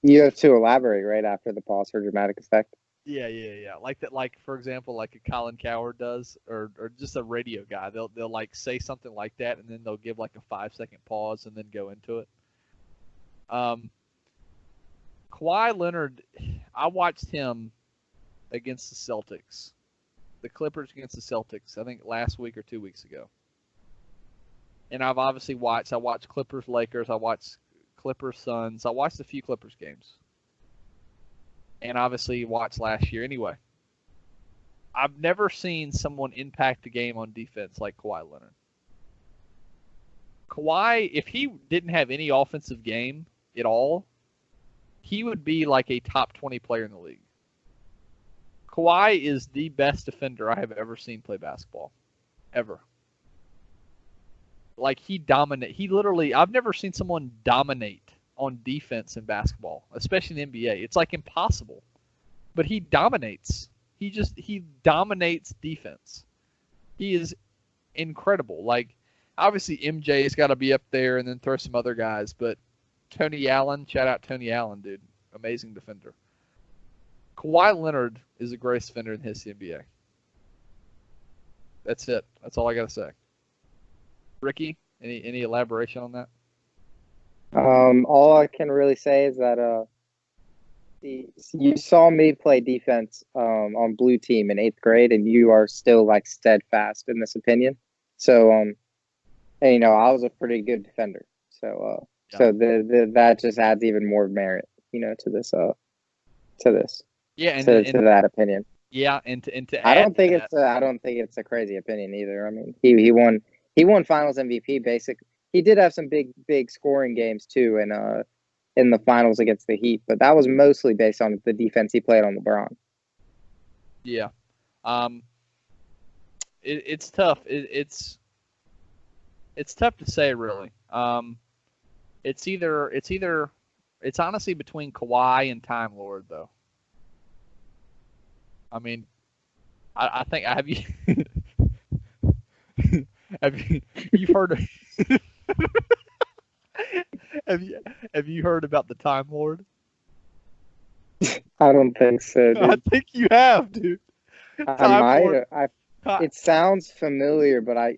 You have to elaborate right after the pause for dramatic effect. Yeah. Like that. Like for example, like a Colin Cowherd does, or just a radio guy. They'll like say something like that, and then they'll give like a 5-second pause and then go into it. Kawhi Leonard, I watched him against the Celtics, the Clippers against the Celtics. I think last week or 2 weeks ago. And I've obviously watched Clippers Lakers. I watched Clippers Suns. I watched a few Clippers games. And obviously watched last year anyway. I've never seen someone impact a game on defense like Kawhi Leonard. Kawhi, if he didn't have any offensive game at all, he would be like a top 20 player in the league. Kawhi is the best defender I have ever seen play basketball. Ever. Like he literally, I've never seen someone dominate on defense in basketball, especially in the NBA. It's like impossible. But he dominates. He dominates defense. He is incredible. Like obviously MJ's got to be up there and then throw some other guys, but Tony Allen, shout out Tony Allen, dude. Amazing defender. Kawhi Leonard is the greatest defender in the history of the NBA. That's it. That's all I got to say. Ricky, any elaboration on that? All I can really say is that you saw me play defense on blue team in 8th grade, and you are still like steadfast in this opinion. So And I was a pretty good defender, so Yeah. so that just adds even more merit, to to this Yeah, to that opinion. yeah, and to I add don't to think that, it's a crazy opinion either. I mean, he won Finals MVP. He did have some big scoring games too, in the finals against the Heat, but that was mostly based on the defense he played on LeBron. yeah, um, it's tough. It's tough to say really. It's honestly between Kawhi and Time Lord though. I mean, I think have you you've heard have you have you heard about the Time Lord? I don't think so, I dude. think you have, dude. I Time might. Lord. It sounds familiar, but I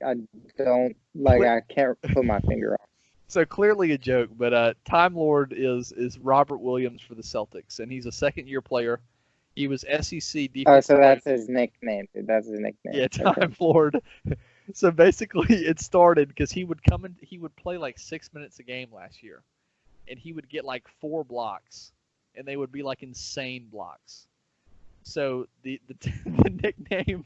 don't like. I can't put my finger on. So clearly a joke, but Time Lord is Robert Williams for the Celtics, and he's a second-year player. He was SEC Oh, defensive so player. that's his nickname, dude. That's his nickname. Yeah, Okay. Time Lord. So basically, it started because he would come in. He would play like 6 minutes a game last year, and he would get like 4 blocks, and they would be like insane blocks. So the nickname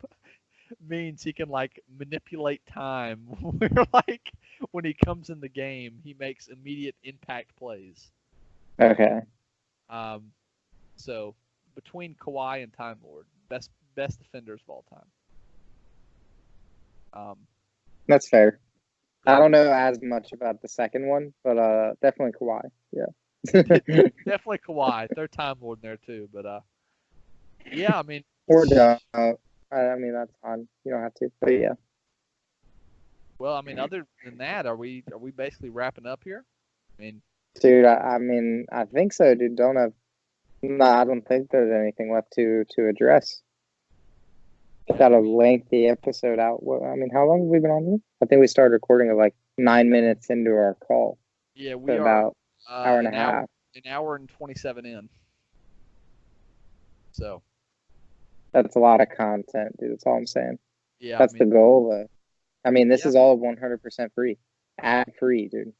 means he can like manipulate time, where like when he comes in the game, he makes immediate impact plays. Okay. Um, so between Kawhi and Time Lord, best defenders of all time. That's fair. I Yeah, don't know as much about the second one, but definitely Kawhi. Yeah. definitely Kawhi. Third Time Lord in there too, but yeah, I mean, Or don't. I mean, that's fine. You don't have to. But yeah. well, I mean, other than that, are we basically wrapping up here? I mean, Dude, I mean, I think so, dude. Don't have. No, I don't think there's anything left to address. Got a lengthy episode out. Well, I mean, how long have we been on here? I think we started recording at like 9 minutes into our call. yeah, So we are about hour and a an hour half. an hour and 27 in. So That's a lot of content, dude. That's all I'm saying. yeah, I That's the mean, goal, though. I mean, this yeah, is all 100% free, ad free, dude.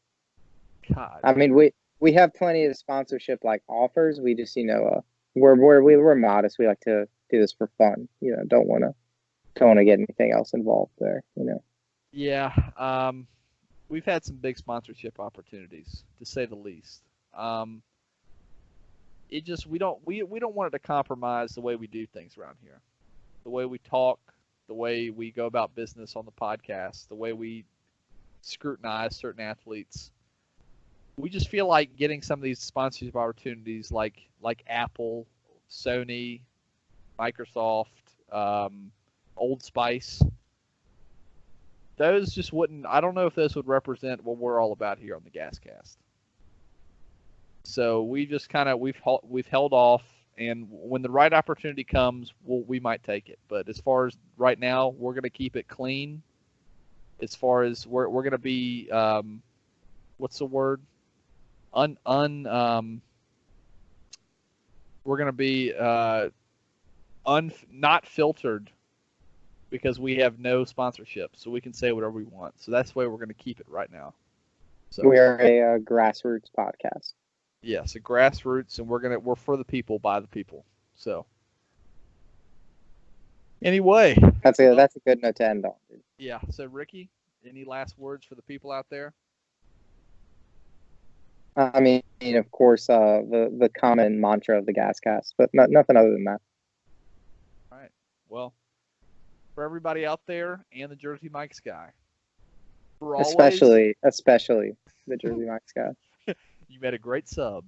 God, I mean, we have plenty of sponsorship like offers. We just, we're modest. We like to do this for fun. Don't want to get anything else involved there. yeah. We've had some big sponsorship opportunities, to say the least. Um, it just we don't want it to compromise the way we do things around here, the way we talk, the way we go about business on the podcast, the way we scrutinize certain athletes. We just feel like getting some of these sponsorship opportunities, like Apple, Sony, Microsoft, Old Spice. Those just wouldn't. I don't know if those would represent what we're all about here on the GasCast. So we just kind of we've held off, and when the right opportunity comes, we might take it. But as far as right now, we're going to keep it clean. As far as we're going to be, what's the word? We're going to be not filtered, because we have no sponsorship, so we can say whatever we want. So that's the way we're going to keep it right now. So We are a grassroots podcast. yes, a grassroots, and we're for the people, by the people. So anyway, That's a good note to end on, dude. yeah. So Ricky, any last words for the people out there? I mean, of course, the common mantra of the GasCast, but nothing other than that. All right. Well, for everybody out there and the Jersey Mike's guy, for always, Especially the Jersey Mike's guy. you made a great sub.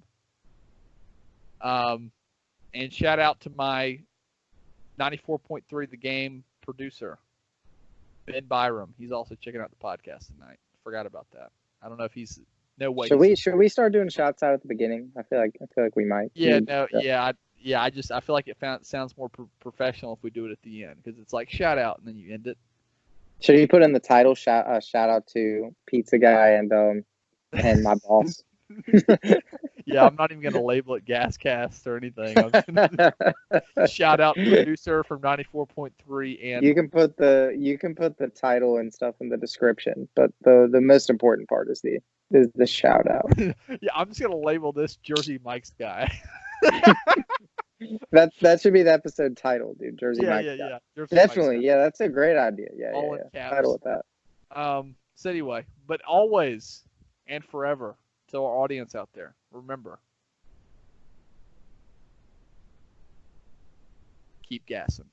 And shout out to my 94.3 The Game producer, Ben Byram. He's also checking out the podcast tonight. Forgot about that. I don't know if he's no way. Should we start doing shouts out at the beginning? I feel like we might. Yeah, no, yeah. I feel like it sounds more professional if we do it at the end, because it's like shout out and then you end it. Should you put in the title shout out to Pizza Guy and my boss? Yeah, I'm not even going to label it GasCast or anything. I'm just gonna shout out producer from 94.3 and you can put the title and stuff in the description, but the most important part is the shout out. yeah, I'm just going to label this Jersey Mike's guy. That should be the episode title, dude. Jersey Mike's guy. Yeah. Jersey Definitely, Mike's yeah, that's a great idea. Yeah, all yeah, in yeah. caps. Title with that. So anyway, but always and forever to our audience out there, remember, keep gassing.